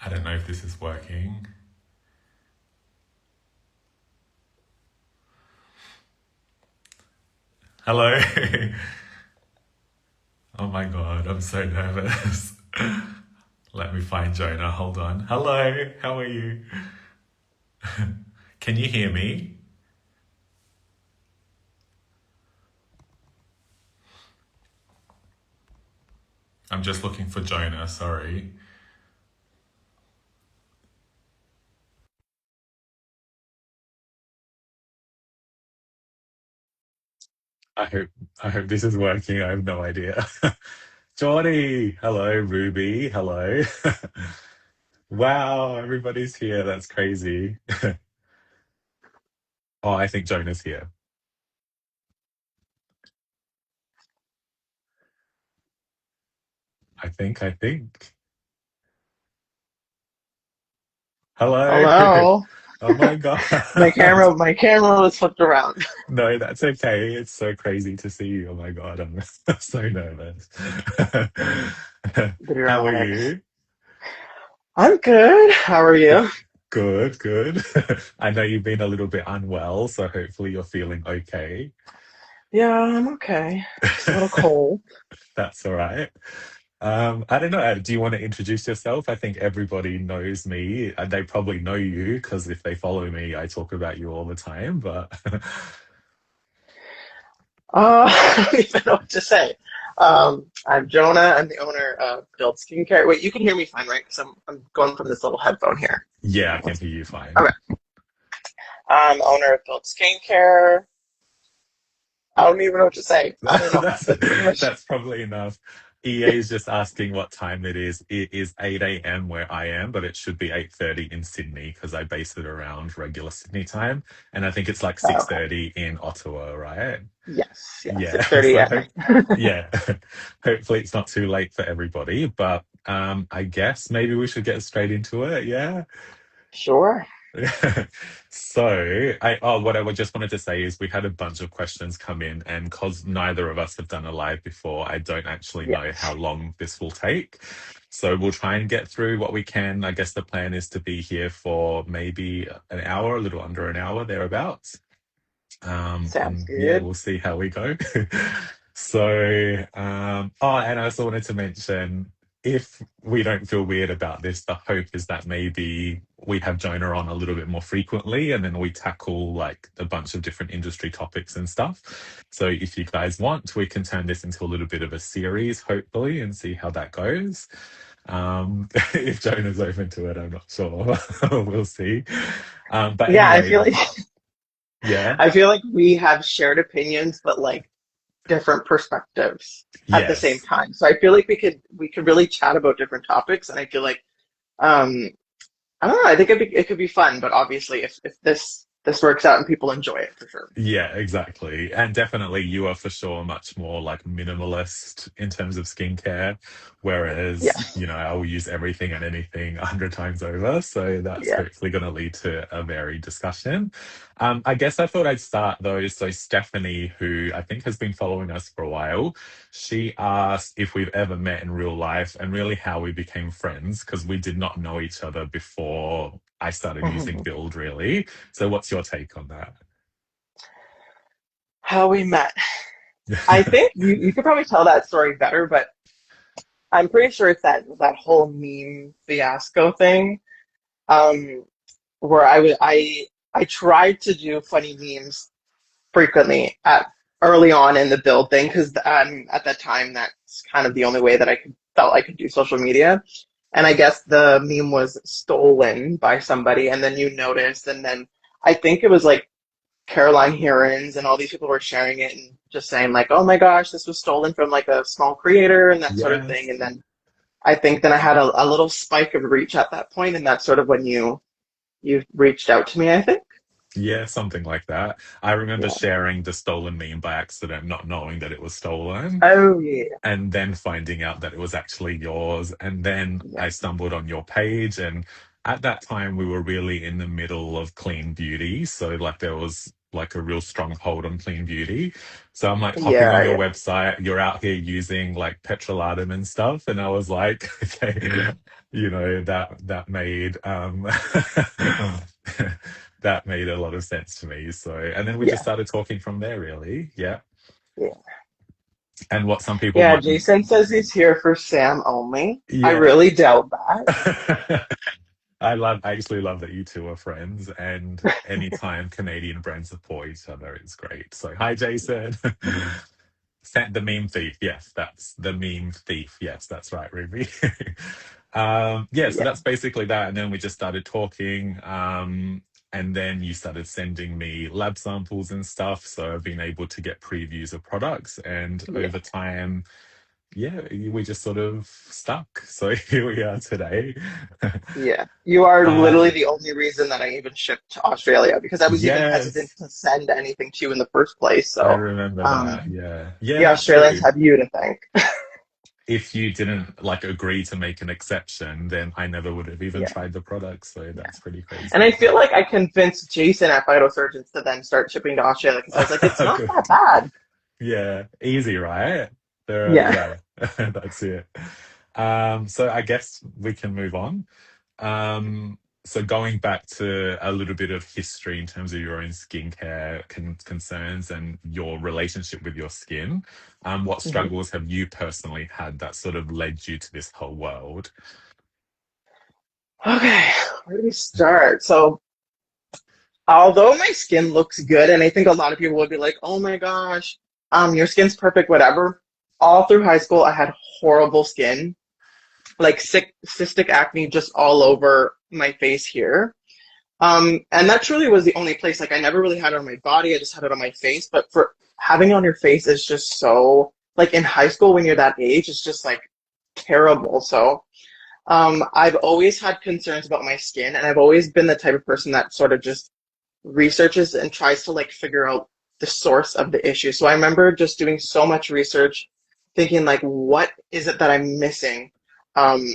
I don't know if this is working. Hello. Oh my god, I'm so nervous. Let me find Jonah. Hold on. Hello, how are you? Can you hear me? I'm just looking for Jonah, sorry. I hope I hope this is working. I have no idea. Johnny, hello, Ruby, hello. Wow, everybody's here. That's crazy. Oh, I think Jonah's here. I think. Hello. Hello. Oh my god. My camera was flipped around. No, that's okay. It's so crazy to see you. Oh my god, I'm so nervous. The How are dramatics. you? I'm good. How are you? Good, good. I know you've been a little bit unwell, so hopefully you're feeling okay. Yeah, I'm okay. Just a little cold. That's all right. I don't know. Do you want to introduce yourself? I think everybody knows me. And they probably know you because if they follow me, I talk about you all the time. But I don't even know what to say. I'm Jonah. I'm the owner of Build Skincare. Wait, you can hear me fine, right? Because I'm going from this little headphone here. yeah, I can hear you fine. Okay. I'm owner of Build Skincare. I don't even know what to say. I don't know. that's That's pretty much. that's probably enough. EA is just asking what time it is. It is 8 a.m. where I am, but it should be 8:30 in Sydney because I base it around regular Sydney time. And I think it's like Oh, okay. 6:30 in Ottawa, right? Yes. Yeah. Yeah. 6:30 So at night. yeah. Hopefully it's not too late for everybody. But I guess maybe we should get straight into it. Yeah. Sure. So, what I just wanted to say is we had a bunch of questions come in, and because neither of us have done a live before, I don't actually know how Yes. long this will take. So we'll try and get through what we can. I guess the plan is to be here for maybe an hour, a little under an hour, thereabouts. Sounds And yeah, good. we'll see how we go. So, oh, and I also wanted to mention if we don't feel weird about this, the hope is that maybe we have Jonah on a little bit more frequently and then we tackle like a bunch of different industry topics and stuff. So, if you guys want, we can turn this into a little bit of a series, hopefully, and see how that goes. If Jonah's open to it, I'm not sure. We'll see. But Yeah, anyway, yeah. I feel like we have shared opinions, but like different perspectives at the same Yes. time. So I feel like we could really chat about different topics, and I feel like um I don't know. I think it could be fun, but obviously, if this works out and people enjoy it for sure. Yeah, exactly. And definitely you are for sure much more like minimalist in terms of skincare, whereas, Yes. I will use everything and anything 100 times over. So that's Yeah. hopefully going to lead to a varied discussion. I guess I thought I'd start though. So Stephanie, who I think has been following us for a while, she asked if we've ever met in real life and really how we became friends because we did not know each other before I started using Mhm. Build really. So what's your take on that? How we met. I think you could probably tell that story better, but I'm pretty sure it's that whole meme fiasco thing. Um, where I tried to do funny memes frequently at early on in the build thing because at that time that's kind of the only way that felt I could do social media. And I guess the meme was stolen by somebody, and then you noticed, and then I think it was like Caroline Herons and all these people were sharing it and just saying like, "Oh my gosh, this was stolen from like a small creator" and that sort of thing. Yes. And then I think then I had a little spike of reach at that point, and that's sort of when you reached out to me, I think. Yeah, something like that. I remember Yeah. sharing the stolen meme by accident, not knowing that it was stolen, Oh yeah. and then finding out that it was actually yours. And then Yeah. I stumbled on your page. And at that time, we were really in the middle of clean beauty. So, like, there was like a real strong hold on clean beauty. So I'm like hopping on Yeah, your yeah, website, you're out here using like petrolatum and stuff, and I was like, okay, that made that made a lot of sense to me. So, and then we just yeah, started talking from there, really. Yeah. yeah. And what some people Yeah, might, Jason says he's here for Sam only. I yeah. really doubt that. I actually love that you two are friends, and anytime Canadian brands support each other, it's great. So, hi, Jason. The meme thief. Yes, that's the meme thief. Yes, that's right, Ruby. Yeah, so Yeah, that's basically that. And then we just started talking. And then you started sending me lab samples and stuff. So I've been able to get previews of products. And yeah, over time, yeah, we just sort of stuck. So here we are today. yeah. You are literally um, the only reason that I even shipped to Australia because I was even hesitant yes, to send anything to you in the first place. I So, remember that. um, Yeah. Yeah, the that's Australians true. have you to thank. If you didn't like agree to make an exception, then I never would have even Yeah, tried the product. So yeah. that's pretty And I crazy. feel like I convinced Jason at Phytosurgeons to then start shipping to Australia because I was like, it's not Good. that bad. Yeah, easy, right? Yeah. Yeah, that's it. So I guess we can move on. So going back to a little bit of history in terms of your own skincare concerns and your relationship with your skin, what Mhm. struggles have you personally had that sort of led you to this whole world? Okay, where do we start? So, although my skin looks good, and I think a lot of people would be like, "Oh my gosh, your skin's perfect," whatever. All through high school, I had horrible skin, like cystic acne just all over my face here. And that truly was the only place. Like, I never really had it on my body. I just had it on my face. But for having it on your face is just so, like in high school when you're that age, it's just like terrible. So, I've always had concerns about my skin, and I've always been the type of person that sort of just researches and tries to like figure out the source of the issue. So I remember just doing so much research, thinking like, what is it that I'm missing? Um,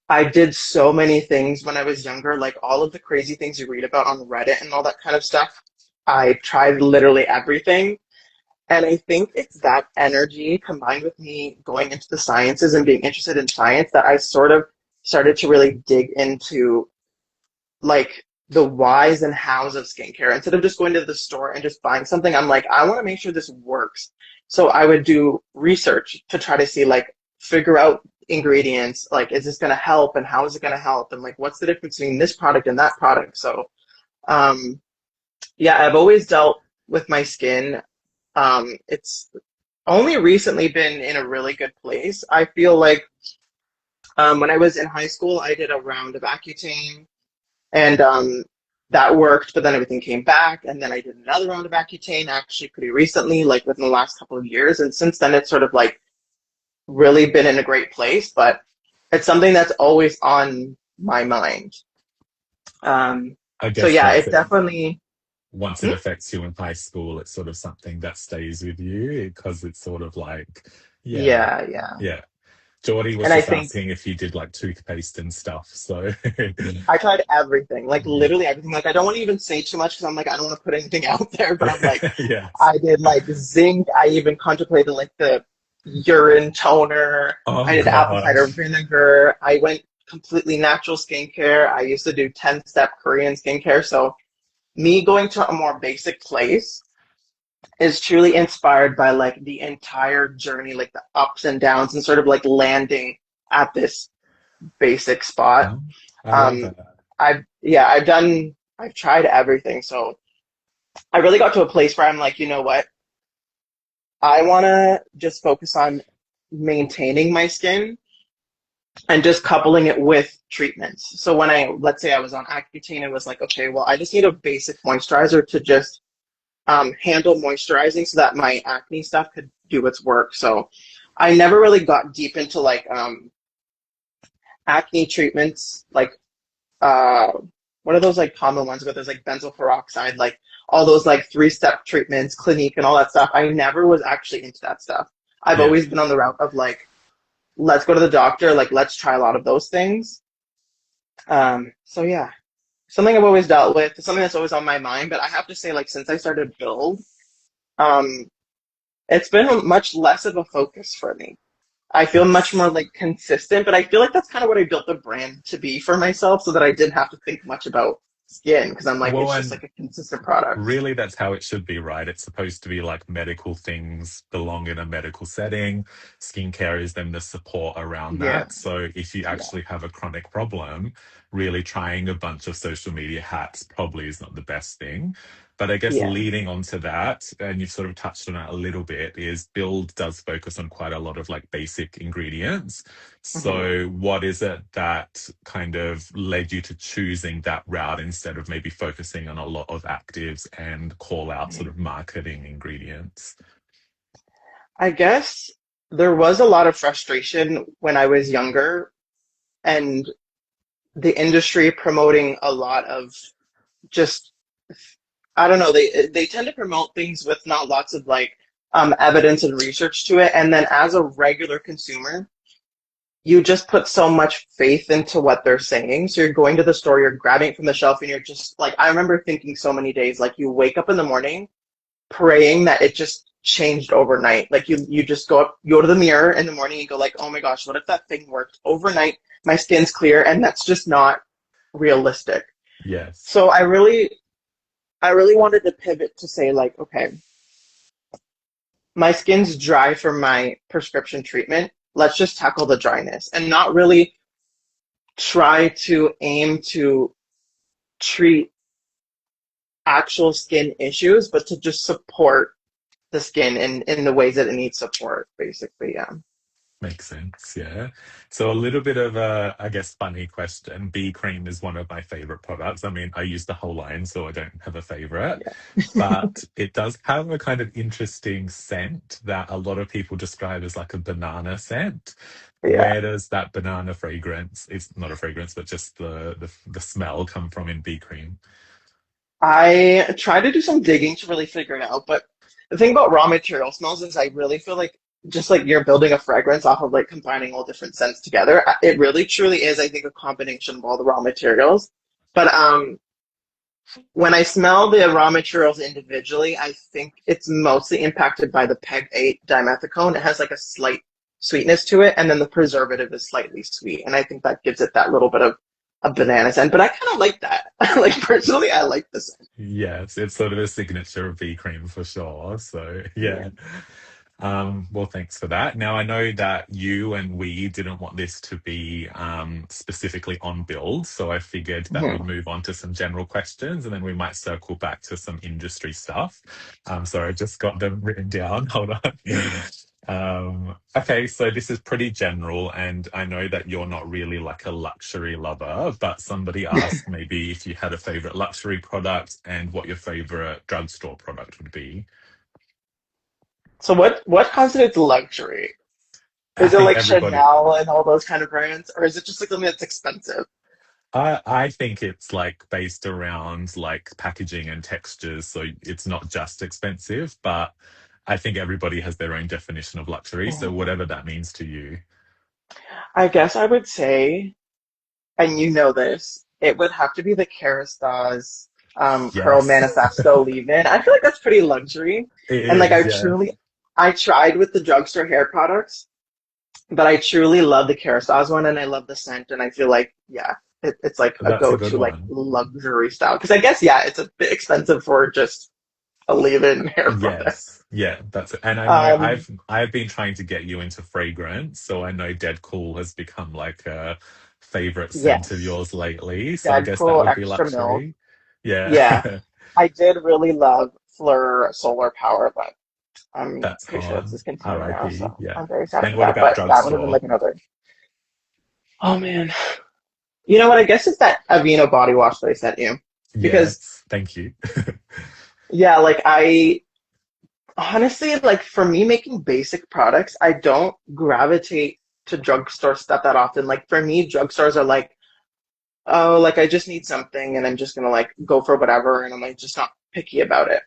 I did so many things when I was younger, like all of the crazy things you read about on Reddit and all that kind of stuff. I tried literally everything. And I think it's that energy combined with me going into the sciences and being interested in science that I sort of started to really dig into like the whys and hows of skincare. Instead of just going to the store and just buying something, I'm like, I want to make sure this works. So I would do research to try to see like figure out ingredients, like is this going to help and how is it going to help and like what's the difference between this product and that product. So um yeah, I've always dealt with my skin. It's only recently been in a really good place. I feel like when I was in high school, I did a round of Accutane and that worked, but then everything came back. And then I did another round of Accutane actually pretty recently, like within the last couple of years. And since then, it's sort of like really been in a great place, but it's something that's always on my mind. Um, I so guess yeah, once it it definitely, once it hmm? affects you in high school, it's sort of something that stays with you because it's sort of like, yeah, Yeah, yeah. yeah. Geordie was And I just think asking if you did like toothpaste and stuff. So I tried everything, like literally everything. Like I don't want to even say too much because I'm like, I don't want to put anything out there, but I'm like, yes. I did like zinc. I even contemplated like the urine toner. I Oh did apple cider gosh. vinegar. I went completely natural skincare. I used to do 10-step Korean skincare. So me going to a more basic place is truly inspired by like the entire journey, like the ups and downs and sort of like landing at this basic spot. Oh, I love Um, that. I've tried everything. So I really got to a place where I'm like, you know what? I want to just focus on maintaining my skin and just coupling it with treatments. So when let's say I was on Accutane, it was like, okay, well, I just need a basic moisturizer to just handle moisturizing so that my acne stuff could do its work. So I never really got deep into like acne treatments, like uh, what are those like common ones with? There's like benzoyl peroxide, like all those like 3-step treatments, Clinique, and all that stuff. I never was actually into that stuff. I've Yeah. always been on the route of like, let's go to the doctor, like let's try a lot of those things. So yeah, something I've always dealt with, something that's always on my mind. But I have to say, like since I started Build, um, it's been much less of a focus for me. I feel much That's more like consistent, but I feel like that's kind of what I built the brand to be for myself, so that I didn't have to think much about skin because I'm like well, it's just and like a consistent product. really, that's how it should be, right? It's supposed to be like medical things belong in a medical setting. Skincare is then the support around Yeah, that. So if you yeah, actually have a chronic problem, really trying a bunch of social media hacks probably is not the best thing. But I guess yeah. leading on to that, and you've sort of touched on it a little bit, is Build does focus on quite a lot of like basic ingredients. Hmm. So, what is it that kind of led you to choosing that route instead of maybe focusing on a lot of actives and call out sort of marketing ingredients? I guess there was a lot of frustration when I was younger, and the industry promoting a lot of just I don't know, they tend to promote things with not lots of like evidence and research to it, and then as a regular consumer, you just put so much faith into what they're saying. So you're going to the store, you're grabbing it from the shelf, and you're just like, I remember thinking so many days, like you wake up in the morning praying that it just changed overnight. Like you just you go to the mirror in the morning and go like, oh my gosh, what if that thing worked overnight? My skin's clear, and that's just not realistic. Yes, So I really wanted to pivot to say like, okay, my skin's dry from my prescription treatment. Let's just tackle the dryness and not really try to aim to treat actual skin issues, but to just support the skin in the ways that it needs support, basically. Yeah. makes sense. Yeah. So, a little bit of a, I guess, funny question. B cream is one of my favorite products. I mean, I use the whole line, so I don't have a favorite, Yeah. but it does have a kind of interesting scent that a lot of people describe as like a banana scent. Yeah. Where does that banana fragrance, it's not a fragrance, but just the smell come from in B cream? I try to do some digging to really figure it out, but the thing about raw material smells is I really feel like just like you're building a fragrance off of like combining all different scents together. It really truly is, I think, a combination of all the raw materials. But when I smell the raw materials individually, I think it's mostly impacted by the PEG 8 dimethicone. It has like a slight sweetness to it, and then the preservative is slightly sweet. And I think that gives it that little bit of a banana scent. But I kind of like that. Like personally, I like the scent. Yes, it's sort of a signature of B cream for sure. So, Yeah. yeah. Well, thanks for that. Now, I know that you and we didn't want this to be specifically on build, so I figured that we'd Mhm. move on to some general questions and then we might circle back to some industry stuff. So I just got them written down. Hold on. Okay, so this is pretty general, and I know that you're not really like a luxury lover, but somebody asked maybe if you had a favorite luxury product and what your favorite drugstore product would be. So what constitutes luxury? I Is it think like everybody Chanel and all those kind of brands, or is it just like something that's expensive? I think it's like based around like packaging and textures, so it's not just expensive, but I think everybody has their own definition of luxury, so Mhm. whatever that means to you. I guess I would say, and you know this, it would have to be the Kerastase Curl Yes. Manifesto leave-in. I feel like that's pretty luxury. It And like is, yeah. I tried with the drugstore hair products, but I truly love the Kerastase one, and I love the scent, and I feel like, yeah, it's like a That's a good go-to like one. luxury style. Because I guess, yeah, it's a bit expensive for just a leave-in hair product. Yes. Yeah, that's it. And I know Um, I've been trying to get you into fragrance, so I know Dead Cool has become like a favorite scent of yes, yours lately, so I guess that Deadpool would be Extra Milk. luxury. Yeah. Yeah, I did really love Fleur Solar Power, but I'm That's pretty sure it's gone. discontinued now, R.I.P. so Yeah. I'm very sad And for what that. about But that would have been drugstore? like another. Oh man, you know what? I guess it's that Aveeno body wash that I sent you because Yes, thank you. yeah, like I honestly like for me making basic products, I don't gravitate to drugstore stuff that often. Like for me, drugstores are like, oh, like I just need something and I'm just gonna like go for whatever, and I'm like just not picky about it.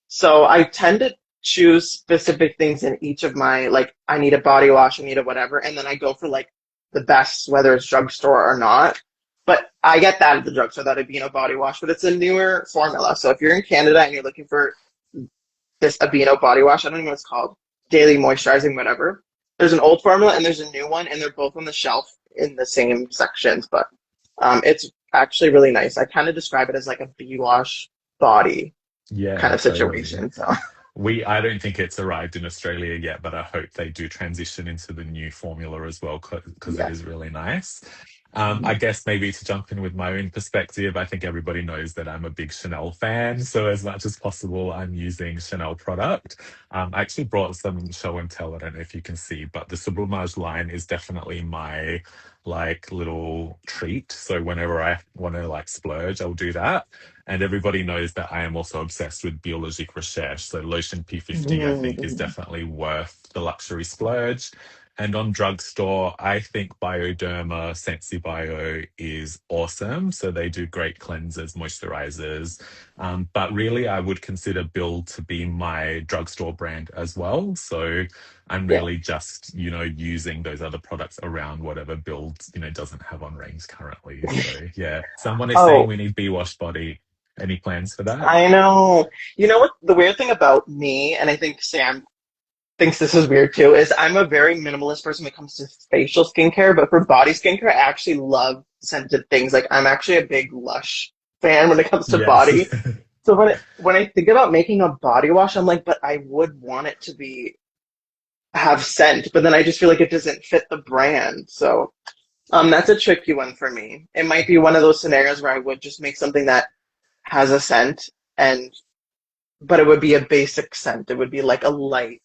So I tend to choose specific things in each of my like I need a body wash, I need a whatever, and then I go for like the best, whether it's drugstore or not. But I get that at the drugstore, that Aveeno body wash, but it's a newer formula. So if you're in Canada and you're looking for this Aveeno body wash, I don't know what it's called, daily moisturizing, whatever. There's an old formula and there's a new one, and they're both on the shelf in the same sections, but it's actually really nice. I kind of describe it as like a bee wash body kind Yeah, of totally. situation. So I don't think it's arrived in Australia yet, but I hope they do transition into the new formula as well because it yeah. is really nice. I Mhm. guess maybe to jump in with my own perspective, I think everybody knows that I'm a big Chanel fan. So as much as possible, I'm using Chanel product. I actually brought some show and tell. I don't know if you can see, but the Sublimage line is definitely my like little treat. So whenever I want to like splurge, I'll do that. And everybody knows that I am also obsessed with Biologique Recherche. So Lotion P50, I think, is Mhm. definitely worth the luxury splurge. And on drugstore, I think Bioderma SensiBio is awesome. So they do great cleansers, moisturizers. But really, I would consider Build to be my drugstore brand as well. So I'm Yeah. really just, using those other products around whatever Build, doesn't have on range currently. So yeah, someone is saying Oh, we need Be Wash Body. Any plans for that? I know. You know what? The weird thing about me, and I think Sam thinks this is weird too, is I'm a very minimalist person when it comes to facial skincare, but for body skincare, I actually love scented things. Like I'm actually a big Lush fan when it comes to Yes. body. So when I think about making a body wash, I'm like, but I would want it to be have scent, but then I just feel like it doesn't fit the brand. So that's a tricky one for me. It might be one of those scenarios where I would just make something that has a scent and but it would be a basic scent. It would be like a light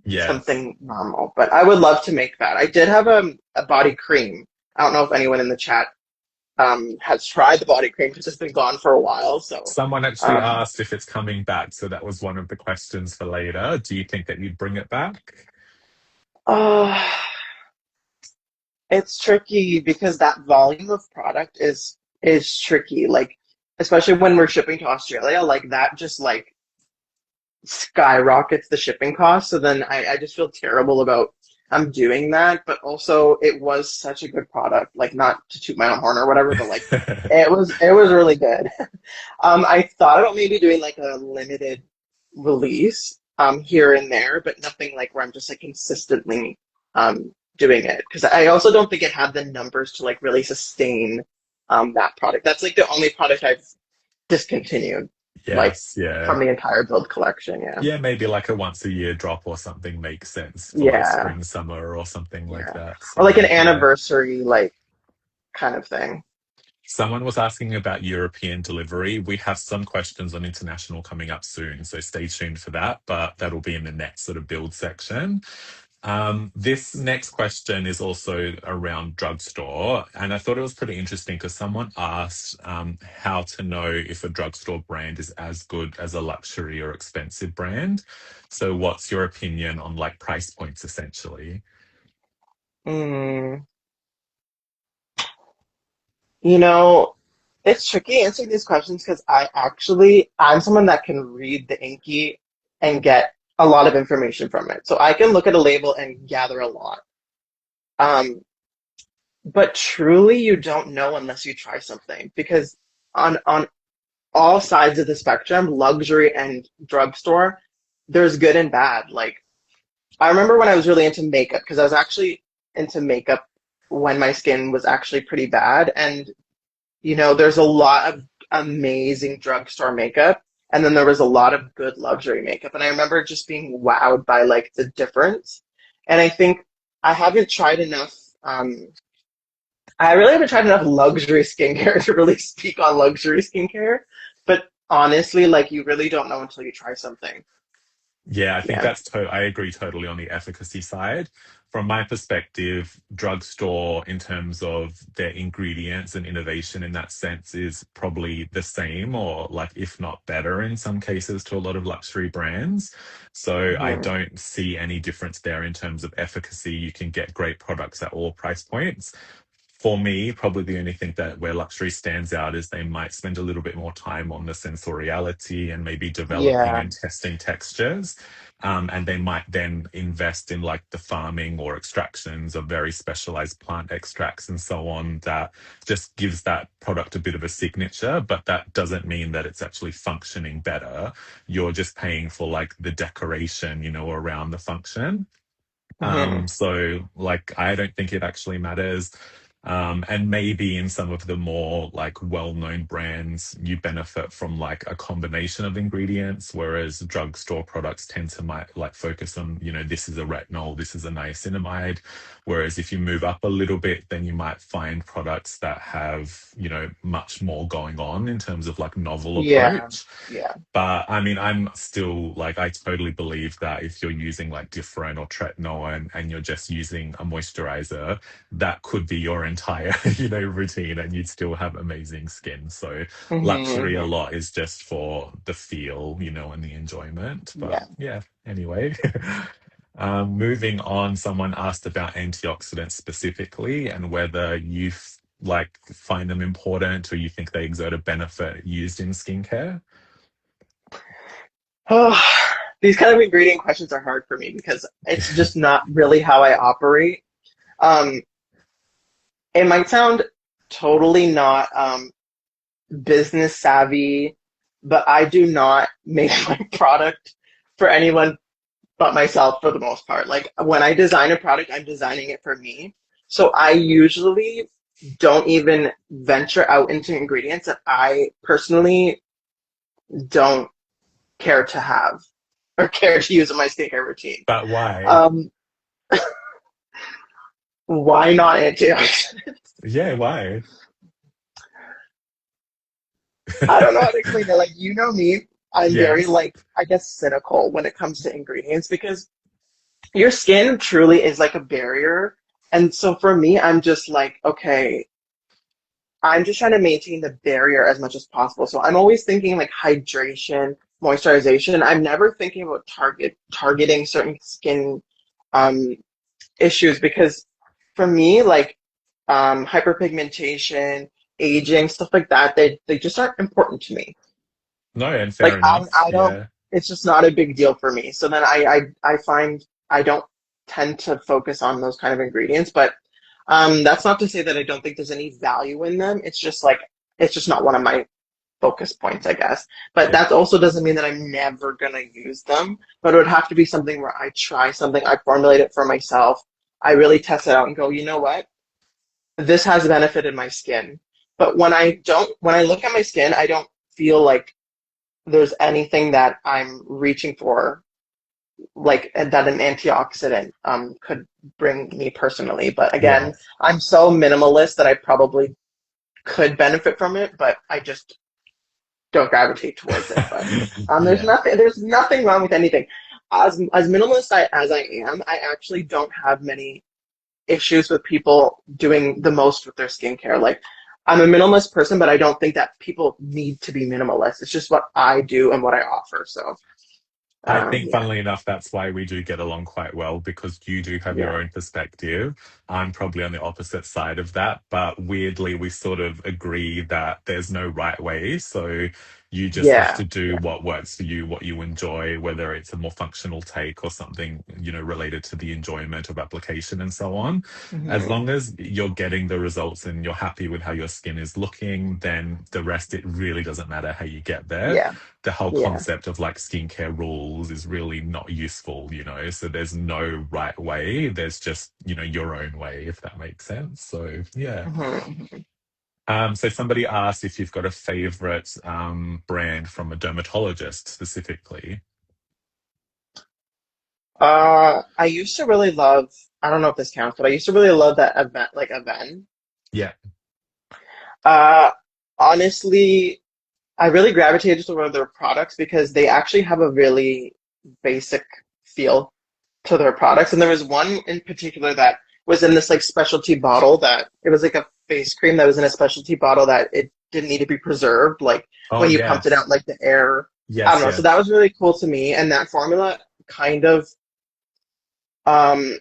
Yes. something normal. But I would love to make that. I did have a body cream. I don't know if anyone in the chat has tried the body cream because it's been gone for a while. So Someone actually um, asked if it's coming back, so that was one of the questions for later. Do you think that you'd bring it back? uh, it's tricky because that volume of product is tricky. Like especially when we're shipping to Australia, like that just like skyrockets the shipping cost. So then I just feel terrible about I'm doing that, but also it was such a good product. Like not to toot my own horn or whatever, but like it was really good. I thought about maybe doing like a limited release here and there, but nothing like where I'm just like consistently doing it because I also don't think it had the numbers to like really sustain that product. That's like the only product I've discontinued, like Yes, yeah. from the entire build collection. Yeah. Yeah, maybe like a once a year drop or something makes sense for like Yeah. spring, summer or something like Yeah. that. Or like an So, yeah. anniversary, like kind of thing. Someone was asking about European delivery. We have some questions on international coming up soon, so stay tuned for that, but that'll be in the next sort of build section. This next question is also around drugstore, and I thought it was pretty interesting because someone asked how to know if a drugstore brand is as good as a luxury or expensive brand. So, what's your opinion on like price points essentially? Mm, you know, it's tricky answering these questions because I'm someone that can read the inky and get a lot of information from it. So I can look at a label and gather a lot. Um, but truly you don't know unless you try something because on all sides of the spectrum, luxury and drugstore, there's good and bad. Like I remember when I was really into makeup because I was actually into makeup when my skin was actually pretty bad. And, there's a lot of amazing drugstore makeup. And then there was a lot of good luxury makeup. And I remember just being wowed by like the difference. And I think I haven't tried enough. I really haven't tried enough luxury skincare to really speak on luxury skincare. But honestly, like you really don't know until you try something. Yeah, I think Yeah. I agree totally on the efficacy side. From my perspective, drugstore in terms of their ingredients and innovation in that sense is probably the same or like if not better in some cases to a lot of luxury brands. So I Mhm. don't see any difference there in terms of efficacy. You can get great products at all price points. For me, probably the only thing that where luxury stands out is they might spend a little bit more time on the sensoriality and maybe developing Yeah. and testing textures. And they might then invest in like the farming or extractions of very specialized plant extracts and so on that just gives that product a bit of a signature, but that doesn't mean that it's actually functioning better. You're just paying for like the decoration, around the function. Hmm. So like I don't think it actually matters. And maybe in some of the more like well-known brands, you benefit from like a combination of ingredients, whereas drugstore products tend to might like focus on, this is a retinol, this is a niacinamide. Whereas if you move up a little bit, then you might find products that have, much more going on in terms of like novel Yeah. approach. Yeah. But I mean, I'm still like, I totally believe that if you're using like Differin or Tretinoin and you're just using a moisturizer, that could be your entire, routine and you'd still have amazing skin. So luxury a Hmm. lot is just for the feel, and the enjoyment. But Yeah. yeah, anyway. Moving on, someone asked about antioxidants specifically and whether like find them important or you think they exert a benefit used in skincare. Oh, these kind of ingredient questions are hard for me because it's just not really how I operate. Um, it might sound totally not business savvy, but I do not make my product for anyone but myself for the most part. Like when I design a product, I'm designing it for me. So I usually don't even venture out into ingredients that I personally don't care to have or care to use in my skincare routine. But why? Um, why not antioxidants? Yeah, why? I don't know how to explain it. Like, you know me, I'm very, Yes. like, I guess, cynical when it comes to ingredients because your skin truly is like a barrier. And so for me, I'm just like, okay, I'm just trying to maintain the barrier as much as possible. So I'm always thinking like hydration, moisturization. I'm never thinking about targeting certain skin um, issues because for me, like hyperpigmentation, aging, stuff like that, they just aren't important to me. No, and Like fair enough. I don't. Yeah. It's just not a big deal for me. So then I find I don't tend to focus on those kind of ingredients, but that's not to say that I don't think there's any value in them. It's just like it's just not one of my focus points, I guess. But Yeah. that also doesn't mean that I'm never gonna use them. But it would have to be something where I try something, I formulate it for myself, I really test it out and go, you know what? This has benefited my skin. But when I look at my skin, I don't feel like there's anything that I'm reaching for, like that an antioxidant could bring me personally. But again, Yes. I'm so minimalist that I probably could benefit from it, but I just don't gravitate towards it. But Yeah. there's nothing wrong with anything. As minimalist as I am, I actually don't have many issues with people doing the most with their skincare. Like I'm a minimalist person, but I don't think that people need to be minimalist. It's just what I do and what I offer. So I think, yeah, funnily enough, that's why we do get along quite well because you do have your yeah, own perspective. I'm probably on the opposite side of that, but weirdly, we sort of agree that there's no right way. So you just have yeah, to do yeah. what works for you, what you enjoy, whether it's a more functional take or something, related to the enjoyment of application and so on. As Hmm. long as you're getting the results and you're happy with how your skin is looking, then the rest, it really doesn't matter how you get there. Yeah, The whole yeah. concept of like skincare rules is really not useful, so there's no right way, there's just your own way, if that makes sense. So yeah. Hmm. So somebody asked if you've got a favorite brand from a dermatologist specifically. I used to really love. I don't know if this counts, but I used to really love that event, like event. Yeah. Uh, honestly, I really gravitated toward their products because they actually have a really basic feel to their products. And there was one in particular that was in this like specialty bottle that it was like a face cream that was in a specialty bottle that it didn't need to be preserved. Like Oh when you pumped it yes. out, like the air. I don't Yes, know. So that yes. was really cool to me. And that formula kind of um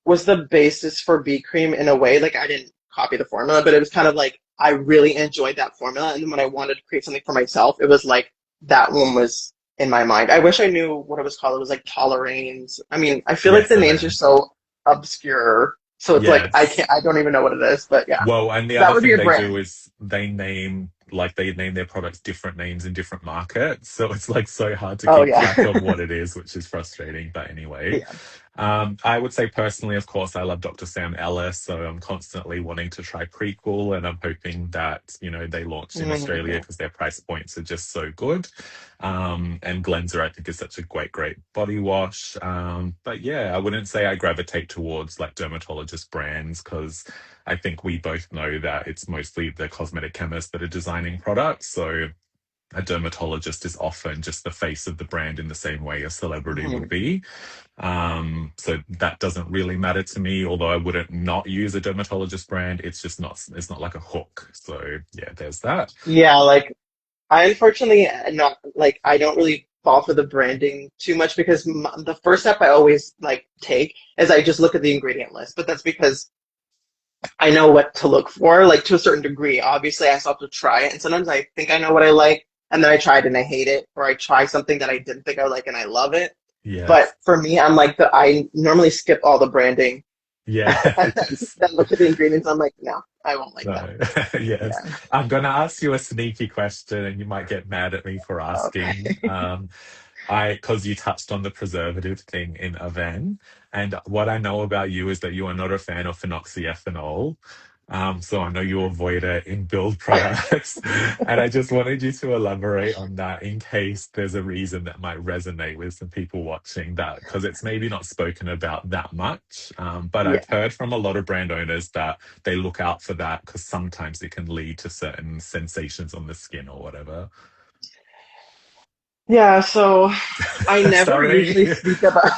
was the basis for B cream in a way. Like I didn't copy the formula, but it was kind of like I really enjoyed that formula. And then when I wanted to create something for myself, it was like that one was in my mind. I wish I knew what it was called. It was like Toleranes. I mean, I feel like Yes, the I names are know. so obscure. So it's like Yes. I don't even know what it is, but yeah. Well, and the That other would be thing a they do brand. is they name their products different names in different markets. So it's like so hard to Oh keep yeah. track of what it is, which is frustrating. But anyway, Yeah. I would say personally, of course, I love Dr. Sam Ellis, so I'm constantly wanting to try Prequel, and I'm hoping that they launch in Australia Mhm. because their price points are just so good. And Glenzer, I think, is such a great body wash. But yeah, I wouldn't say I gravitate towards like dermatologist brands because I think we both know that it's mostly the cosmetic chemists that are designing products. So a dermatologist is often just the face of the brand in the same way a celebrity would Mhm. be. So that doesn't really matter to me, although I wouldn't not use a dermatologist brand. It's not like a hook. So yeah, there's that. Yeah, like I unfortunately not like I don't really fall for the branding too much because the first step I always like take is I just look at the ingredient list, but that's because I know what to look for, like to a certain degree. Obviously, I still have to try it, and sometimes I think I know what I like, and then I try it and I hate it, or I try something that I didn't think I like and I love it. But Yes. for me, I'm like I normally skip all the branding and Yes. then look at the ingredients. I'm like, no, I won't like that. No. Yes. Yeah. I'm going to ask you a sneaky question and you might get mad at me for asking. Okay. Because you touched on the preservative thing in Aven, and what I know about you is that you are not a fan of phenoxyethanol. So I know you avoid it in build products, and I just wanted you to elaborate on that in case there's a reason that might resonate with some people watching that, because it's maybe not spoken about that much. But I've Yeah. heard from a lot of brand owners that they look out for that because sometimes it can lead to certain sensations on the skin or whatever. Yeah, so I never Sorry. usually speak about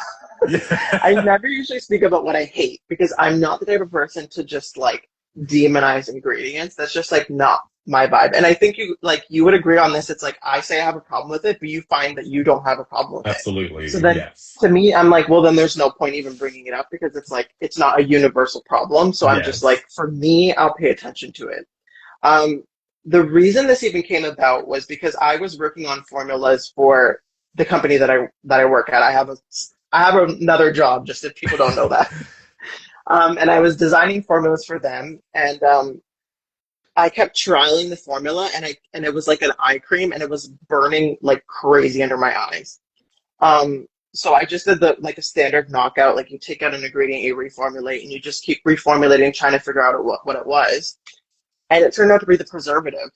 I Yeah. never usually speak about what I hate because I'm not the type of person to just like demonize ingredients. That's just like not my vibe. And I think you would agree on this. It's like I say I have a problem with it, but you find that you don't have a problem with it. So Absolutely. then Yes. to me, I'm like, well, then there's no point even bringing it up because it's like it's not a universal problem. So I'm just like, Yes. for me, I'll pay attention to it. Um, the reason this even came about was because I was working on formulas for the company that I work at. I have another job, just if people don't know that. And I was designing formulas for them, and I kept trialing the formula, and it was like an eye cream, and it was burning like crazy under my eyes. So I just did the like a standard knockout, like you take out an ingredient, you reformulate, and you just keep reformulating, trying to figure out what it was. And it turned out to be the preservative,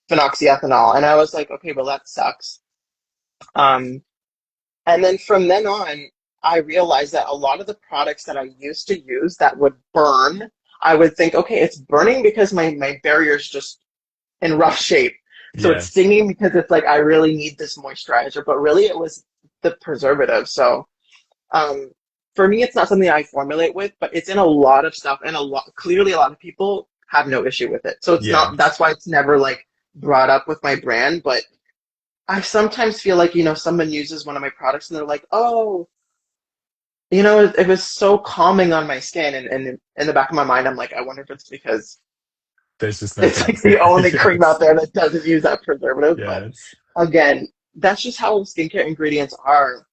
Phenoxyethanol. And I was like, okay, well, that sucks. Um, and then from then on, I realized that a lot of the products that I used to use that would burn, I would think, okay, it's burning because my barrier is just in rough shape. So it's Yes. stinging because it's like I really need this moisturizer, but really it was the preservative. So um, for me, it's not something I formulate with, but it's in a lot of stuff, and clearly a lot of people have no issue with it. So it's not. Yes. That's why it's never like brought up with my brand. But I sometimes feel like someone uses one of my products and they're like, oh, it was so calming on my skin, and in the back of my mind, I'm like, I wonder if it's because There's just no it's like the only cream out yes. there that doesn't use that preservative. But Yes. again, that's just how skincare ingredients are.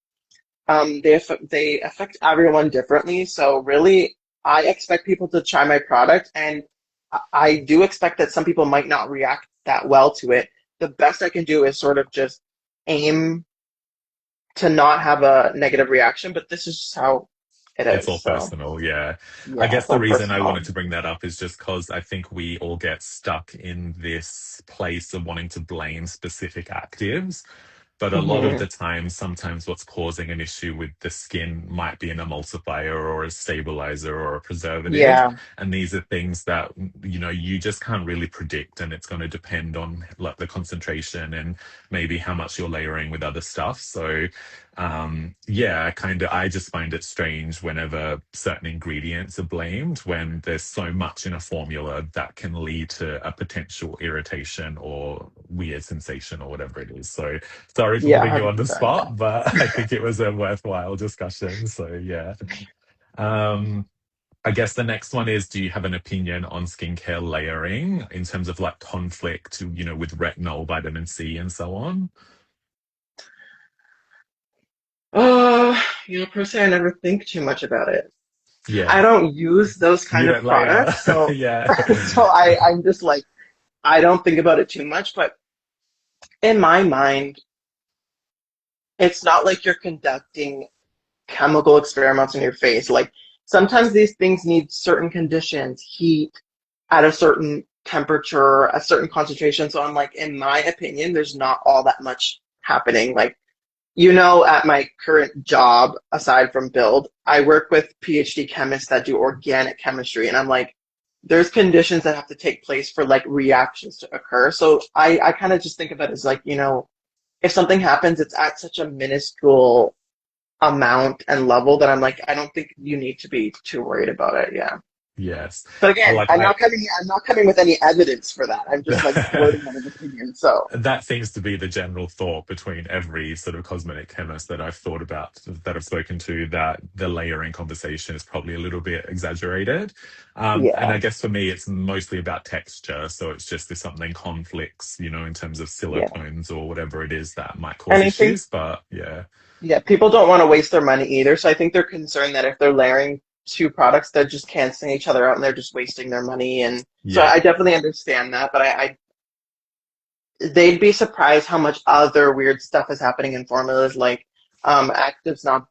They affect everyone differently. So really, I expect people to try my product, and I do expect that some people might not react that well to it. The best I can do is sort of just aim to not have a negative reaction, but this is just how it It's is. all So personal, yeah. I yeah, guess it's the all reason I personal. wanted to bring that up is just because I think we all get stuck in this place of wanting to blame specific actives. But a lot of Hmm. the time, sometimes what's causing an issue with the skin might be an emulsifier or a stabilizer or a preservative. Yeah, And these are things that, you just can't really predict. And it's going to depend on like the concentration and maybe how much you're layering with other stuff. So, yeah, I just find it strange whenever certain ingredients are blamed when there's so much in a formula that can lead to a potential irritation or weird sensation or whatever it is. So, sorry for yeah, putting you on the 100%. spot, but I think it was a worthwhile discussion. So yeah. Um, I guess the next one is, do you have an opinion on skincare layering in terms of like conflict, with retinol, vitamin C, and so on? Personally, I never think too much about it. Yeah. I don't use those You kind of don't layer. products, so Yeah. I'm just like I don't think about it too much. But in my mind, it's not like you're conducting chemical experiments on your face. Like sometimes these things need certain conditions, heat at a certain temperature, a certain concentration. So I'm like, in my opinion, there's not all that much happening. Like, at my current job, aside from build, I work with PhD chemists that do organic chemistry. And I'm like, there's conditions that have to take place for like reactions to occur. So I kind of just think of it as like, if something happens, it's at such a minuscule amount and level that I'm like, I don't think you need to be too worried about it. Yeah. Yes. But I again, like I I'm not coming with any evidence for that. I'm just like blurting out an opinion. So that seems to be the general thought between every sort of cosmetic chemist that I've thought about, that I've spoken to, that the layering conversation is probably a little bit exaggerated. And I yeah, guess for me, it's mostly about texture. So it's just if something conflicts, in terms of yeah. silicones or whatever it is that might cause And I think issues. But yeah, yeah, people don't want to waste their money either. So I think they're concerned that if they're layering two products, they're just canceling each other out and they're just wasting their money. And so yeah, I definitely understand that, but they'd be surprised how much other weird stuff is happening in formulas, like actives not,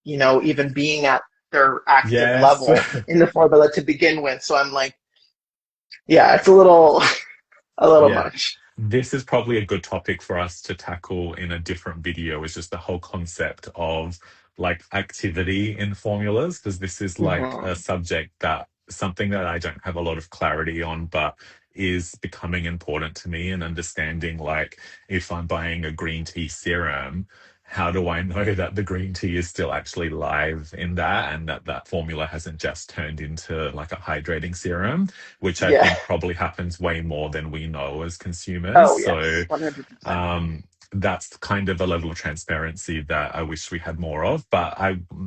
even being at their active yes, level in the formula to begin with. So I'm like, yeah, it's a little a little yeah. much. This is probably a good topic for us to tackle in a different video, is just the whole concept of like activity in formulas, because this is like a Hmm. subject that something that I don't have a lot of clarity on, but is becoming important to me, and understanding like if I'm buying a green tea serum, how do I know that the green tea is still actually live in that, and that that formula hasn't just turned into like a hydrating serum, which I Yeah. think probably happens way more than we know as consumers. Oh So yes, 100%. um, that's kind of a level of transparency that I wish we had more of. But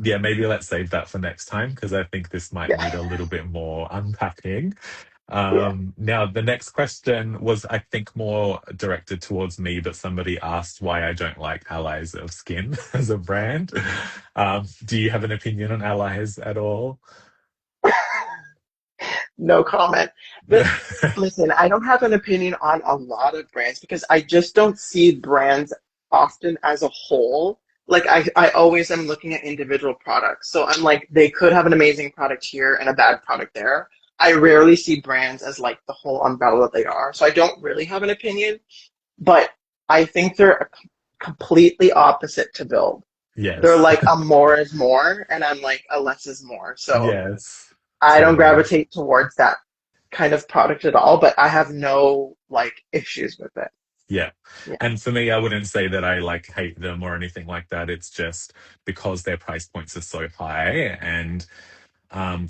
yeah, maybe let's save that for next time, because I think this might Yeah. need a little bit more unpacking. Yeah. Now, the next question was, I think, more directed towards me, but somebody asked why I don't like Allies of Skin as a brand. Do you have an opinion on Allies at all? No comment. But listen, I don't have an opinion on a lot of brands because I just don't see brands often as a whole. Like I always am looking at individual products. So I'm like, they could have an amazing product here and a bad product there. I rarely see brands as like the whole umbrella that they are. So I don't really have an opinion, but I think they're completely opposite to build. They're Yes. like a more is more, and I'm like a less is more. So Yes. I don't Totally. gravitate towards that kind of product at all, but I have no like issues with it. Yeah. Yeah. And for me, I wouldn't say that I like hate them or anything like that. It's just because their price points are so high, and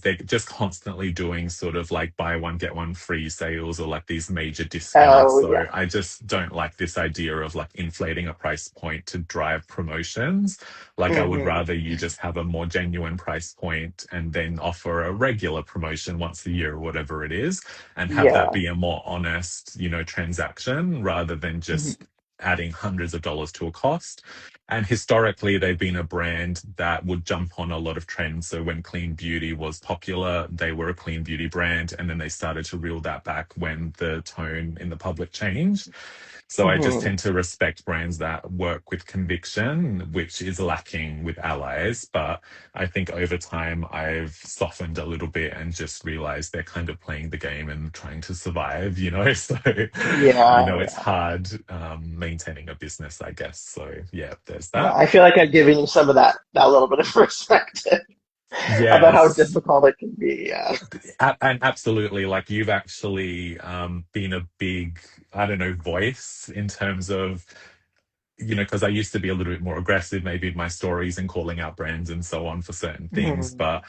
they're just constantly doing sort of like buy one get one free sales, or like these major discounts. Oh yeah. So I just don't like this idea of like inflating a price point to drive promotions. Like, I would Hmm. rather you just have a more genuine price point and then offer a regular promotion once a year or whatever it is, and have that Yeah. be a more honest, transaction, rather than just Hmm. adding hundreds of dollars to a cost. And historically, they've been a brand that would jump on a lot of trends. So when clean beauty was popular, they were a clean beauty brand. And then they started to reel that back when the tone in the public changed. So I just Hmm. tend to respect brands that work with conviction, which is lacking with Allies. But I think over time I've softened a little bit and just realized they're kind of playing the game and trying to survive. So, Yeah. it's Yeah. hard maintaining a business, I guess. So yeah, there's Yeah. that. I feel like I've given you some of that little bit of perspective about how Yes. difficult it can be. Yeah. And absolutely, like, you've actually been a big, I don't know, voice in terms of, because I used to be a little bit more aggressive, maybe in my stories and calling out brands and so on for certain things. Hmm. But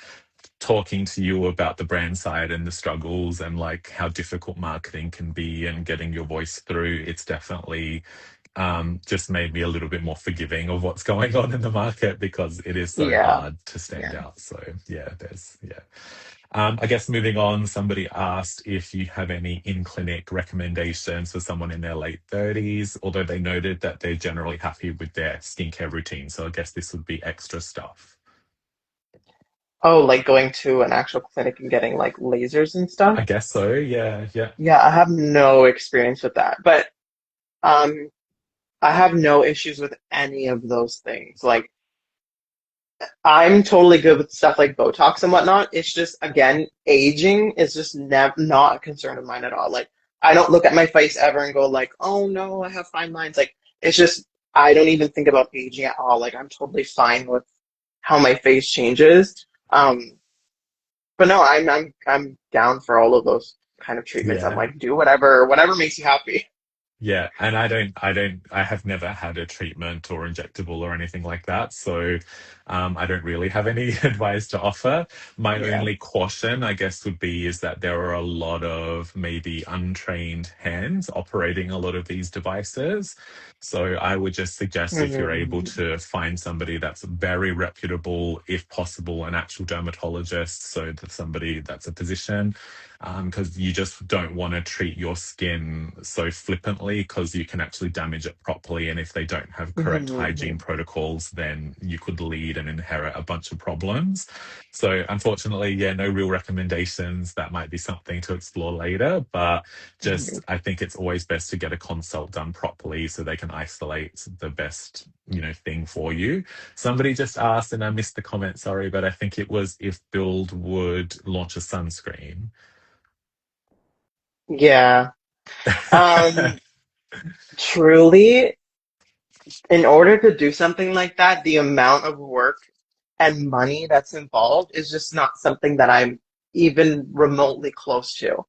talking to you about the brand side and the struggles and like how difficult marketing can be and getting your voice through, it's definitely just made me a little bit more forgiving of what's going on in the market, because it is so Yeah. hard to stand Yeah. out. So yeah, there's, yeah. I guess moving on, somebody asked if you have any in-clinic recommendations for someone in their late 30s, although they noted that they're generally happy with their skincare routine. So I guess this would be extra stuff. Oh, like going to an actual clinic and getting like lasers and stuff? I guess so. Yeah, yeah, Yeah, I have no experience with that, but um, I have no issues with any of those things. Like, I'm totally good with stuff like Botox and whatnot. It's just, again, aging is just not a concern of mine at all. Like, I don't look at my face ever and go like, oh no, I have fine lines. Like, it's just, I don't even think about aging at all. Like, I'm totally fine with how my face changes. But no, I'm down for all of those kind of treatments. I'm yeah. like, do whatever makes you happy. Yeah, and I have never had a treatment or injectable or anything like that. So I don't really have any advice to offer. My Yeah. only caution, I guess, would be is that there are a lot of maybe untrained hands operating a lot of these devices. So I would just suggest if you're able Mhm. to find somebody that's very reputable, if possible, an actual dermatologist, so that somebody that's a physician because you just don't want to treat your skin so flippantly because you can actually damage it properly. And if they don't have correct hygiene Mhm. protocols, then you could lead and inherit a bunch of problems. So, unfortunately, yeah, no real recommendations. That might be something to explore later, but just Mhm. I think it's always best to get a consult done properly so they can isolate the best, thing for you. Somebody just asked, and I missed the comment, sorry, but I think it was if Build would launch a sunscreen. Yeah. Um, Truly, in order to do something like that, the amount of work and money that's involved is just not something that I'm even remotely close to.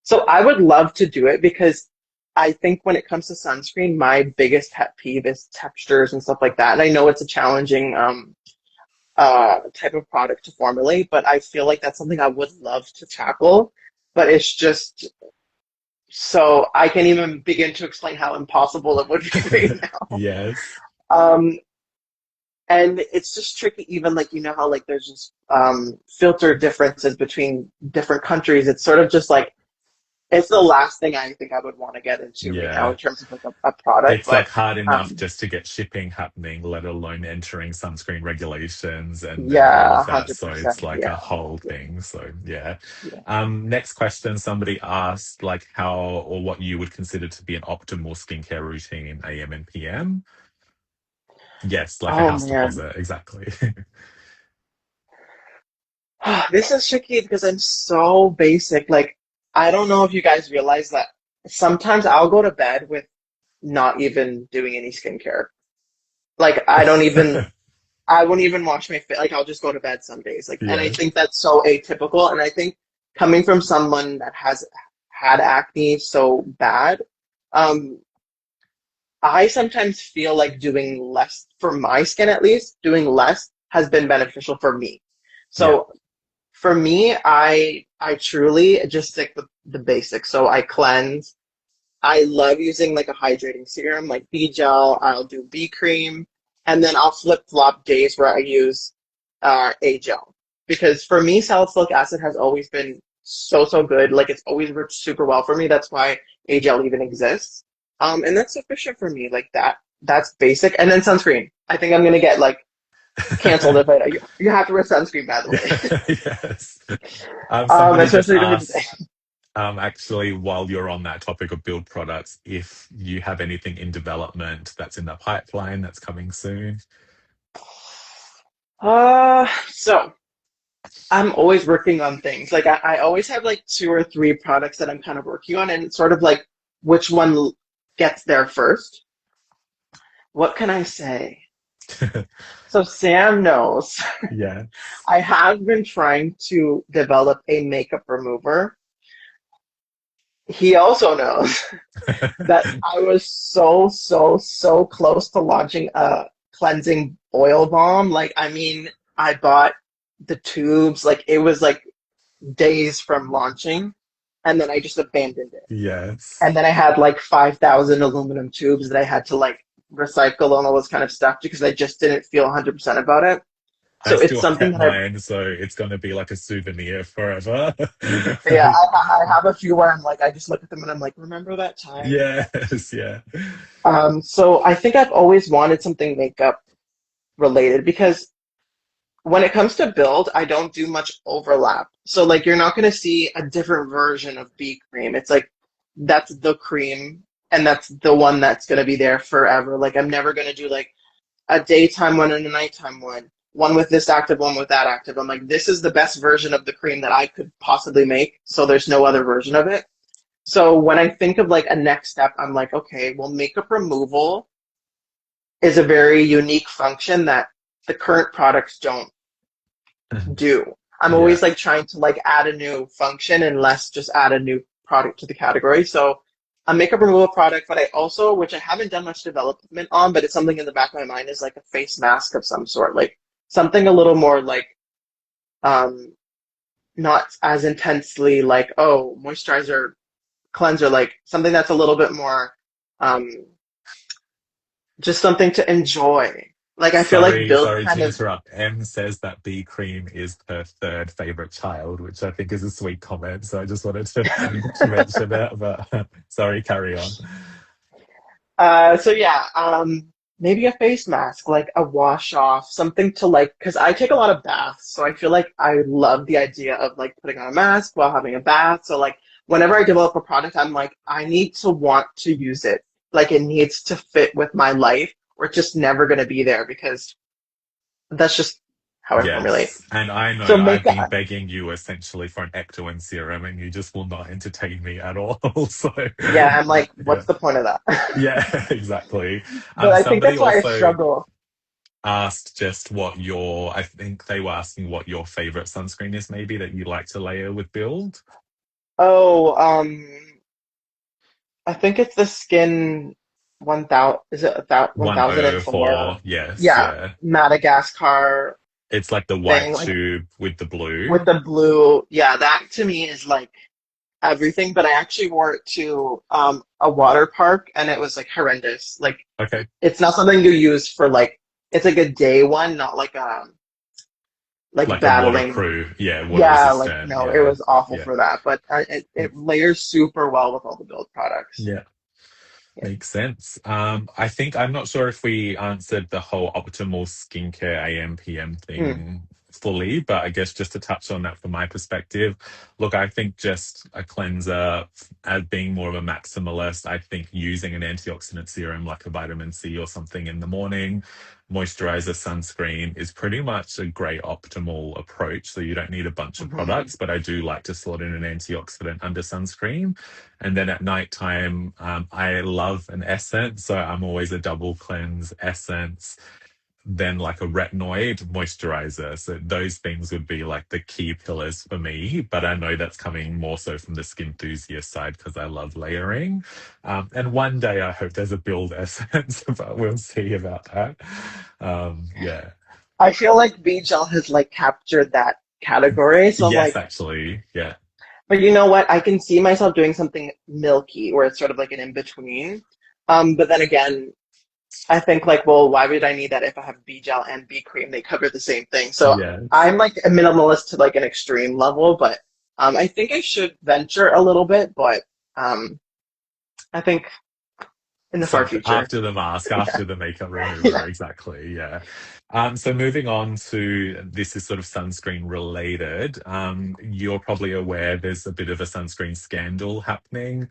So I would love to do it because I think when it comes to sunscreen, my biggest pet peeve is textures and stuff like that. And I know it's a challenging type of product to formulate, but I feel like that's something I would love to tackle. But it's just so I can't even begin to explain how impossible it would be right now. Yes. Um, and it's just tricky, even like how like there's just filter differences between different countries. It's sort of just like it's the last thing I think I would want to get into right now Yeah. in terms of like a product. It's But like hard enough um, just to get shipping happening, let alone entering sunscreen regulations and all yeah, of that. So it's 100%. like Yeah, a whole yeah, thing. So yeah. yeah. Next question. Somebody asked like how or what you would consider to be an optimal skincare routine in AM and PM. Yes, like a Oh house man, deposit, exactly. this is tricky because I'm so basic. Like I don't know if you guys realize that sometimes I'll go to bed with not even doing any skincare. Like I won't even wash my face. Like I'll just go to bed some days. Like, and I Yes. think that's so atypical. And I think coming from someone that has had acne so bad, um, I sometimes feel like doing less for my skin, at least doing less has been beneficial for me. Yeah. So for me, I truly just stick with the basics. So I cleanse. I love using like a hydrating serum, like B gel. I'll do B cream, and then I'll flip flop days where I use A gel because for me, salicylic acid has always been so good. Like it's always worked super well for me. That's why A gel even exists. And that's sufficient for me. Like that. That's basic. And then sunscreen. I think I'm gonna get like canceled if I. You have to wear sunscreen, by the way. Yes. Somebody just Especially during the day. asked, actually, while you're on that topic of build products, if you have anything in development that's in the pipeline that's coming soon. So I'm always working on things. Like I always have like two or three products that I'm kind of working on, and it's sort of like which one gets there first. What can I say? So Sam knows Yes. I have been trying to develop a makeup remover. He also knows that I was so close to launching a cleansing oil balm. Like, I mean, I bought the tubes, like it was like days from launching, and then I just abandoned it. Yes. And then I had like 5,000 aluminum tubes that I had to like recycle and all this kind of stuff because I just didn't feel 100% about it. I So it's still something kept that mine, so it's going to be like a souvenir forever. yeah, I have a few where I'm like, I just look at them and I'm like, remember that time? Yes, yeah. So I think I've always wanted something makeup related because when it comes to build, I don't do much overlap. So like you're not going to see a different version of B cream. It's like that's the cream and that's the one that's going to be there forever. Like I'm never going to do like a daytime one and a nighttime one. One with this active, one with that active. I'm like, this is the best version of the cream that I could possibly make. So there's no other version of it. So when I think of like a next step, I'm like, okay, well, makeup removal is a very unique function that the current products don't do. I'm Yeah. always like trying to like add a new function and less just add a new product to the category. So a makeup removal product, but I also, which I haven't done much development on, but it's something in the back of my mind is like a face mask of some sort, like something a little more like um not as intensely like, oh, moisturizer, cleanser, like something that's a little bit more um just something to enjoy. Like I feel like build Sorry kind to of interrupt. M says that B cream is her third favorite child, which I think is a sweet comment. So I just wanted to mention that. But sorry, carry on. So yeah, maybe a face mask, like a wash off, something to like, because I take a lot of baths, so I feel like I love the idea of like putting on a mask while having a bath. So like, whenever I develop a product, I'm like, I need to want to use it. Like it needs to fit with my life, or it's just never going to be there because that's just how I formulate. Yes. And I So know I've makeup, been begging you essentially for an ectoin serum, and you just will not entertain me at all. So, yeah, I'm like, yeah. what's the point of that? Yeah, exactly. But I think Somebody that's why I also struggle. asked just what your, I think they were asking what your favorite sunscreen is, maybe that you like to layer with build. Oh, I think it's the Skin 1000. Is it about 1004? 104. Yes, Yeah, yeah. Madagascar It's like the white thing, like tube with the blue. with the blue. Yeah, that to me is like everything. But I actually wore it to a water park, and it was like horrendous. Like Okay. it's not something you use for like it's like a day one, not like like Like a battling. waterproof. Yeah, water Yeah, like resistant. no, it Yeah. was awful Yeah. for that. But it layers super well with all the build products. Yeah. Yeah. Makes sense. I think I'm not sure if we answered the whole optimal skincare AM PM Mm. thing fully, but I guess just to touch on that from my perspective, look, I think just a cleanser, as being more of a maximalist, I think using an antioxidant serum like a vitamin C or something in the morning, moisturizer, sunscreen is pretty much a great optimal approach. So you don't need a bunch of Hmm. products, but I do like to slot in an antioxidant under sunscreen. And then at nighttime, I love an essence. So I'm always a double cleanse essence, then like a retinoid moisturizer. So those things would be like the key pillars for me. But I know that's coming more so from the skin enthusiast side because I love layering. And one day I hope there's a build essence, but we'll see about that. Yeah. I feel like B gel has like captured that category. So I'm Yes, like, actually. Yeah. but you know what? I can see myself doing something milky where it's sort of like an in between. But then again, I think like, well, why would I need that if I have B gel and B cream? They cover the same thing. So Yes. I'm like a minimalist to like an extreme level, but I think I should venture a little bit, but um, I think in the far Something future. after the mask, Yeah. after the makeup remover, Yeah. exactly. Yeah. So moving on to this is sort of sunscreen related. You're probably aware there's a bit of a sunscreen scandal happening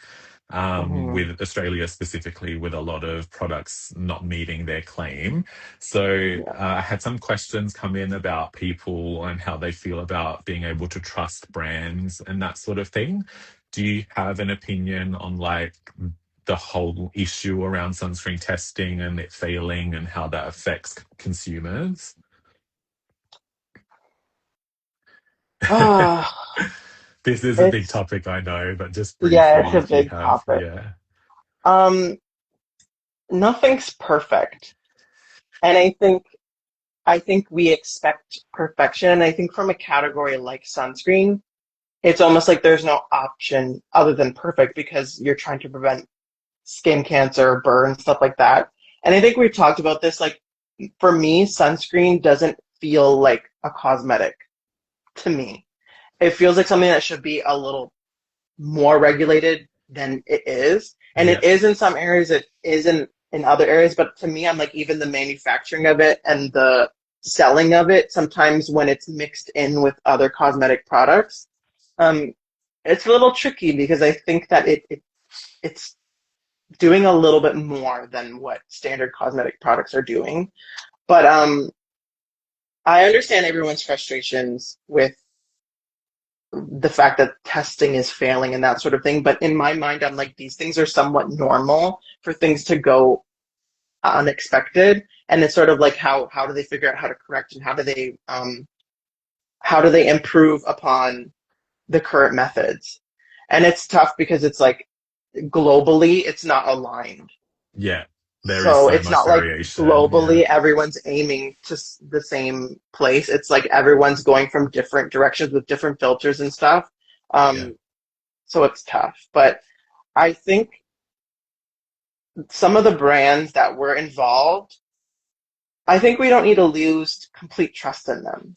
Hmm. with Australia specifically, with a lot of products not meeting their claim. So Yeah. I had some questions come in about people and how they feel about being able to trust brands and that sort of thing. Do you have an opinion on like the whole issue around sunscreen testing and it failing and how that affects consumers? Ah, This is a big it's topic, I know, but just yeah, it's briefly, a if you big have, topic. yeah. Um, Nothing's perfect. And I think we expect perfection. And I think from a category like sunscreen, it's almost like there's no option other than perfect because you're trying to prevent skin cancer, burn, stuff like that. And I think we've talked about this. Like for me, sunscreen doesn't feel like a cosmetic to me. It feels like something that should be a little more regulated than it is. And Yeah. it is in some areas, it isn't in other areas. But to me, I'm like, even the manufacturing of it and the selling of it, sometimes when it's mixed in with other cosmetic products, um, it's a little tricky because I think that it's doing a little bit more than what standard cosmetic products are doing. But I understand everyone's frustrations with the fact that testing is failing and that sort of thing. But in my mind, I'm like, these things are somewhat normal for things to go unexpected. And it's sort of like how do they figure out how to correct and how do they improve upon the current methods? And it's tough because it's like globally it's not aligned. Yeah. There is So so it's much not like variation. Yeah. globally everyone's aiming to the same place. It's like everyone's going from different directions with different filters and stuff. Yeah. Um, so it's tough. But I think some of the brands that were involved, I think we don't need to lose complete trust in them.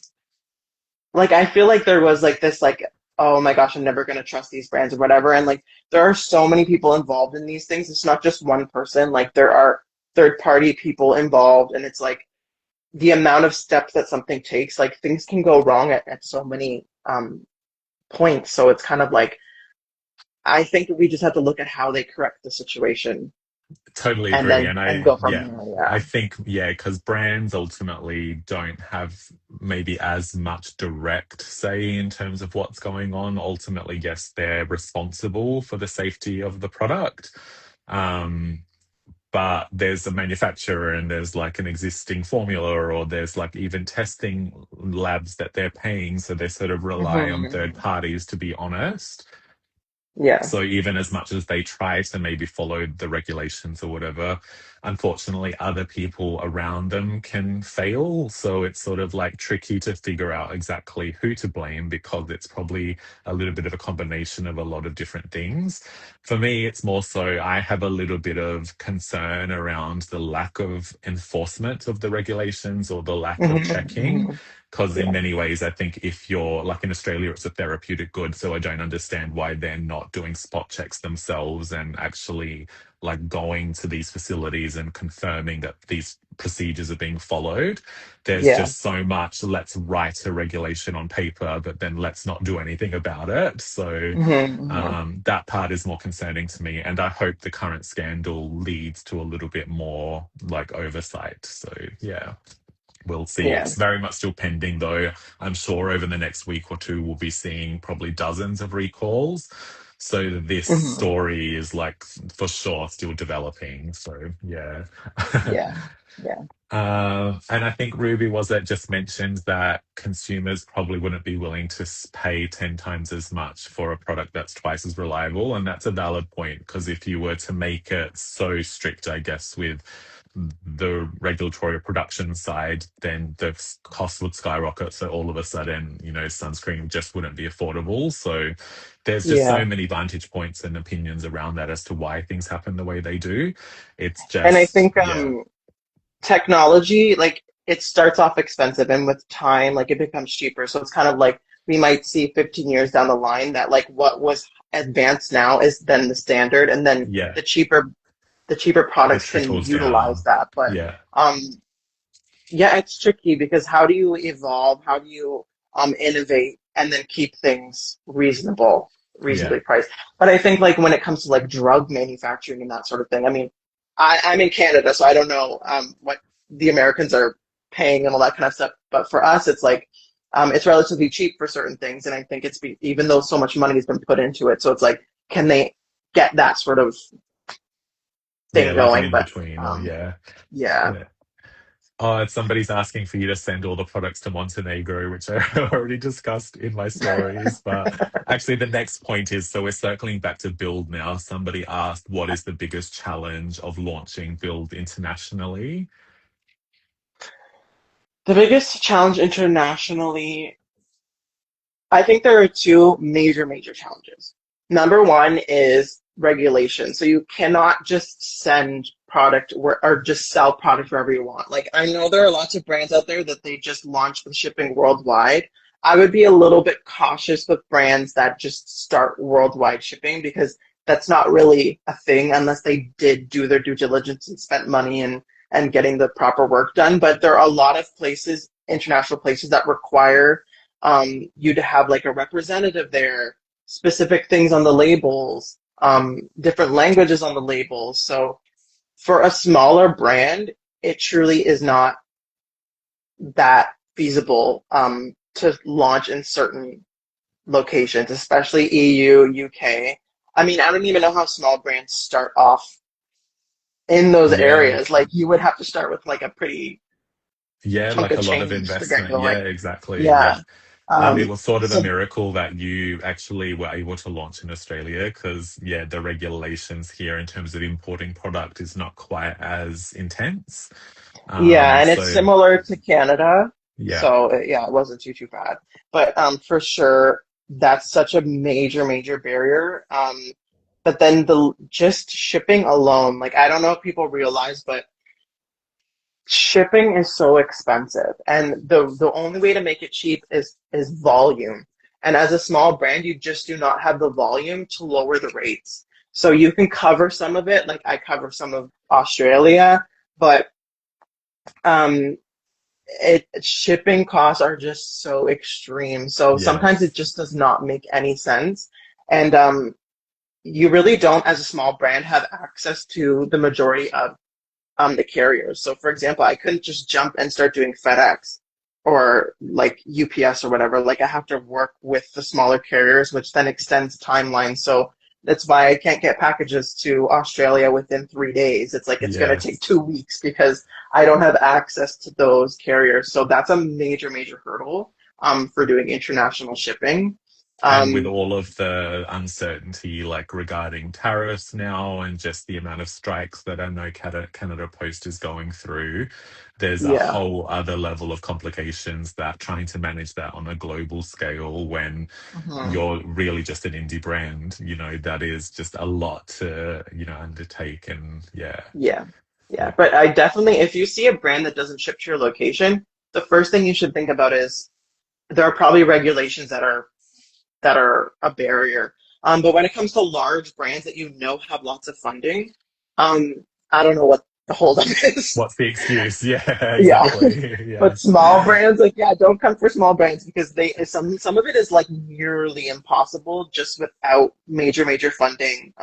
Like I feel like there was like this like, oh my gosh, I'm never gonna trust these brands or whatever. And like there are so many people involved in these things. It's not just one person. Like there are third party people involved and it's like the amount of steps that something takes, like things can go wrong at so many points. So it's kind of like I think we just have to look at how they correct the situation Totally and agree. then And and I, go from yeah, there. I Yeah. think, yeah, because brands ultimately don't have maybe as much direct say in terms of what's going on. Ultimately, yes, they're responsible for the safety of the product. Um, but there's a manufacturer and there's like an existing formula, or there's like even testing labs that they're paying. So they sort of rely on third Hmm. parties, to be honest. Yeah. So even as much as they try to maybe follow the regulations or whatever, unfortunately other people around them can fail. So it's sort of like tricky to figure out exactly who to blame, because it's probably a little bit of a combination of a lot of different things. For me, it's more so I have a little bit of concern around the lack of enforcement of the regulations or the lack of Hmm. checking. Hmm. Because in Yeah. many ways, I think if you're like in Australia, it's a therapeutic good. So I don't understand why they're not doing spot checks themselves and actually like going to these facilities and confirming that these procedures are being followed. There's Yeah. just so much, let's write a regulation on paper, but then let's not do anything about it. So Hmm. Hmm. that part is more concerning to me. And I hope the current scandal leads to a little bit more like oversight. So yeah. We'll see. Yeah. It's very much still pending, though. I'm sure over the next week or two, we'll be seeing probably dozens of recalls. So this Hmm. story is like for sure still developing. So yeah. Yeah. Yeah. And I think Ruby was that just mentioned that consumers probably wouldn't be willing to pay 10 times as much for a product that's twice as reliable. And that's a valid point, because if you were to make it so strict, I guess, with the regulatory production side, then the cost would skyrocket. So all of a sudden, sunscreen just wouldn't be affordable. So there's just so Yeah. many vantage points and opinions around that as to why things happen the way they do. It's And I just, think yeah, technology, like it starts off expensive and with time, like it becomes cheaper. So it's kind of like we might see 15 years down the line that like what was advanced now is then the standard and then yeah. the cheaper It products can trickles utilize down. that. But Yeah, um yeah, it's tricky because how do you evolve? How do you innovate and then keep things yeah, reasonably priced? But I think like when it comes to like drug manufacturing and that sort of thing, I mean, I'm in Canada, so I don't know what the Americans are paying and all that kind of stuff. But for us, it's like it's relatively cheap for certain things, and I think even though so much money has been put into it, so it's like, can they get that sort of yeah, thing like an going? in But between, or yeah, yeah. yeah. Oh, somebody's asking for you to send all the products to Montenegro, which I already discussed in my stories. But actually, the next point is, so we're circling back to Build now. Somebody asked, what is the biggest challenge of launching Build internationally? The biggest challenge internationally, I think there are two major challenges. Number one is regulation. So you cannot just send product or just sell product wherever you want. Like I know there are lots of brands out there that they just launch with shipping worldwide. I would be a little bit cautious with brands that just start worldwide shipping because that's not really a thing unless they did do their due diligence and spent money and getting the proper work done. But there are a lot of places, international places, that require you to have like a representative there, specific things on the labels, different languages on the labels. So for a smaller brand, it truly is not that feasible to launch in certain locations, especially EU, UK. I mean, I don't even know how small brands start off in those Yeah. areas. Like you would have to start with like a pretty Yeah, chunk like of a lot of change to get investment. going. Yeah, exactly. Yeah. Yeah. It was sort of a So miracle that you actually were able to launch in Australia because, yeah, the regulations here in terms of importing product is not quite as intense. yeah, and it's So, similar to Canada. yeah, So yeah, it wasn't too bad. But for sure, that's such a major barrier. But then the just shipping alone, like I don't know if people realize, but shipping is so expensive, and the only way to make it cheap is volume. And as a small brand, you just do not have the volume to lower the rates. So you can cover some of it, like I cover some of Australia, but um, shipping costs are just so extreme. So sometimes it yes, just does not make any sense. And you really don't, as a small brand, have access to the majority of the carriers. So for example, I couldn't just jump and start doing FedEx or like UPS or whatever. Like I have to work with the smaller carriers, which then extends timelines. So that's why I can't get packages to Australia within 3 days. It's like it's going to take yes. 2 weeks because I don't have access to those carriers. So that's a major hurdle for doing international shipping. And with Um, all of the uncertainty, like regarding tariffs now and just the amount of strikes that I know Canada Post is going through, there's a yeah. whole other level of complications that trying to manage that on a global scale when Mhm. you're really just an indie brand, that is just a lot to, undertake. And yeah, Yeah. Yeah. yeah, But I definitely, if you see a brand that doesn't ship to your location, the first thing you should think about is there are probably regulations that are a barrier. But when it comes to large brands that you know have lots of funding, um, I don't know what the holdup is. what's the excuse? Yeah, Yeah. exactly. But Yeah. small brands, like yeah, don't come for small brands because they some of it is like nearly impossible just without major funding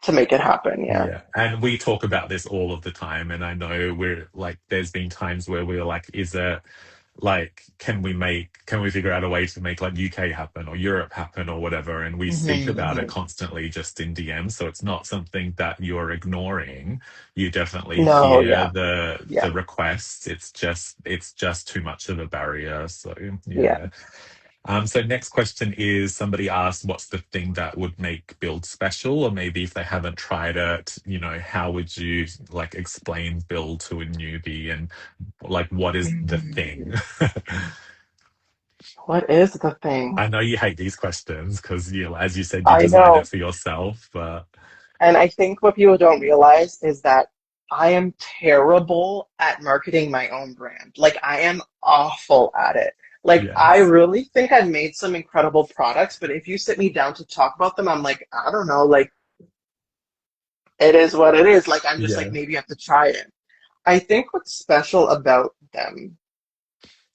to make it happen. Yeah. Yeah, and we talk about this all of the time, and I know we're like, there's been times where we're like, is it like, can we figure out a way to make like UK happen or Europe happen or whatever? And we speak about it Hmm. constantly just in DM, so it's not something that you're ignoring. You definitely No, hear yeah, the yeah, requests. It's just too much of a barrier. So yeah. yeah. So next question is somebody asked, what's the thing that would make Build special? Or maybe if they haven't tried it, how would you like explain Build to a newbie and like what is the thing? Mm. What is the thing? I know you hate these questions because as you said, you I designed it know. for yourself, but And I think what people don't realize is that I am terrible at marketing my own brand. Like, I am awful at it. Like, I yes. really think I've made some incredible products, but if you sit me down to talk about them, I'm like, I don't know. Like, it is what it is. Like, I'm just like, Yeah. maybe you have to try it. I think what's special about them.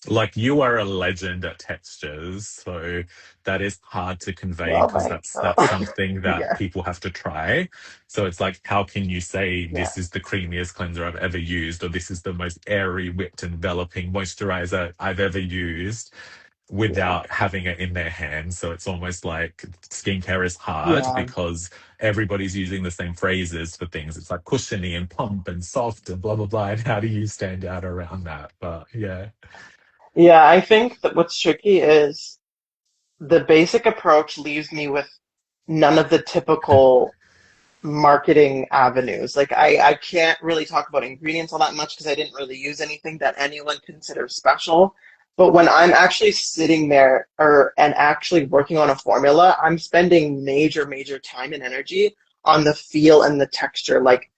Like you are a legend at textures, so that is hard to convey Well, because thanks. that's something that Yeah, people have to try. So it's like, how can you say yeah, this is the creamiest cleanser I've ever used, or this is the most airy, whipped, enveloping moisturizer I've ever used yeah, without having it in their hands? So it's almost like skincare is hard yeah. because everybody's using the same phrases for things. It's like cushiony and plump and soft and blah blah blah. And how do you stand out around that? But yeah. Yeah, I think that what's tricky is the basic approach leaves me with none of the typical marketing avenues. Like I can't really talk about ingredients all that much because I didn't really use anything that anyone considers special. But when I'm actually sitting there or and actually working on a formula, I'm spending major time and energy on the feel and the texture. Like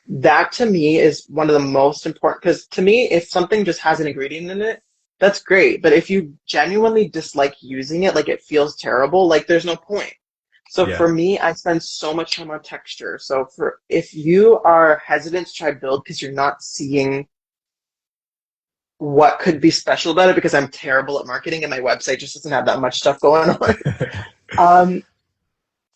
That to me is one of the most important, because to me, if something just has an ingredient in it, that's great. But if you genuinely dislike using it, like it feels terrible, like there's no point. So Yeah. for me, I spend so much time on texture. So for if you are hesitant to try build because you're not seeing what could be special about it, because I'm terrible at marketing and my website just doesn't have that much stuff going on. Um,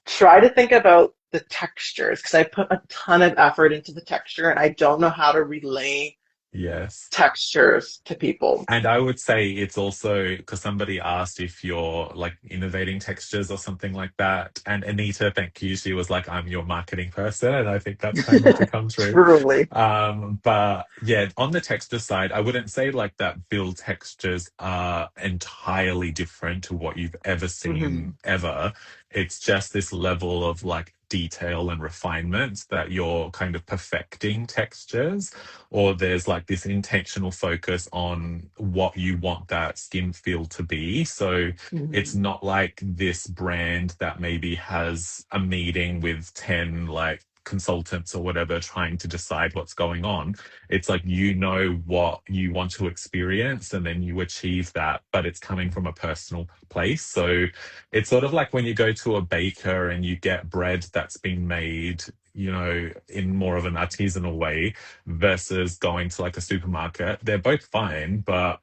Try to think about the textures, because I put a ton of effort into the texture and I don't know how to relay Yes. textures to people. And I would say it's also because somebody asked if you're like innovating textures or something like that. And Anita, thank you, she was like, I'm your marketing person. And I think that's kind of become true. Truly. But yeah, on the texture side, I wouldn't say like that build textures are entirely different to what you've ever Hmm. seen ever. It's just this level of like detail and refinement that you're kind of perfecting textures, or there's like this intentional focus on what you want that skin feel to be. So it's Hmm. not like this brand that maybe has a meeting with 10 like consultants or whatever trying to decide what's going on. It's like you know what you want to experience and then you achieve that, but it's coming from a personal place. So it's sort of like when you go to a baker and you get bread that's been made, in more of an artisanal way versus going to like a supermarket. They're both fine, but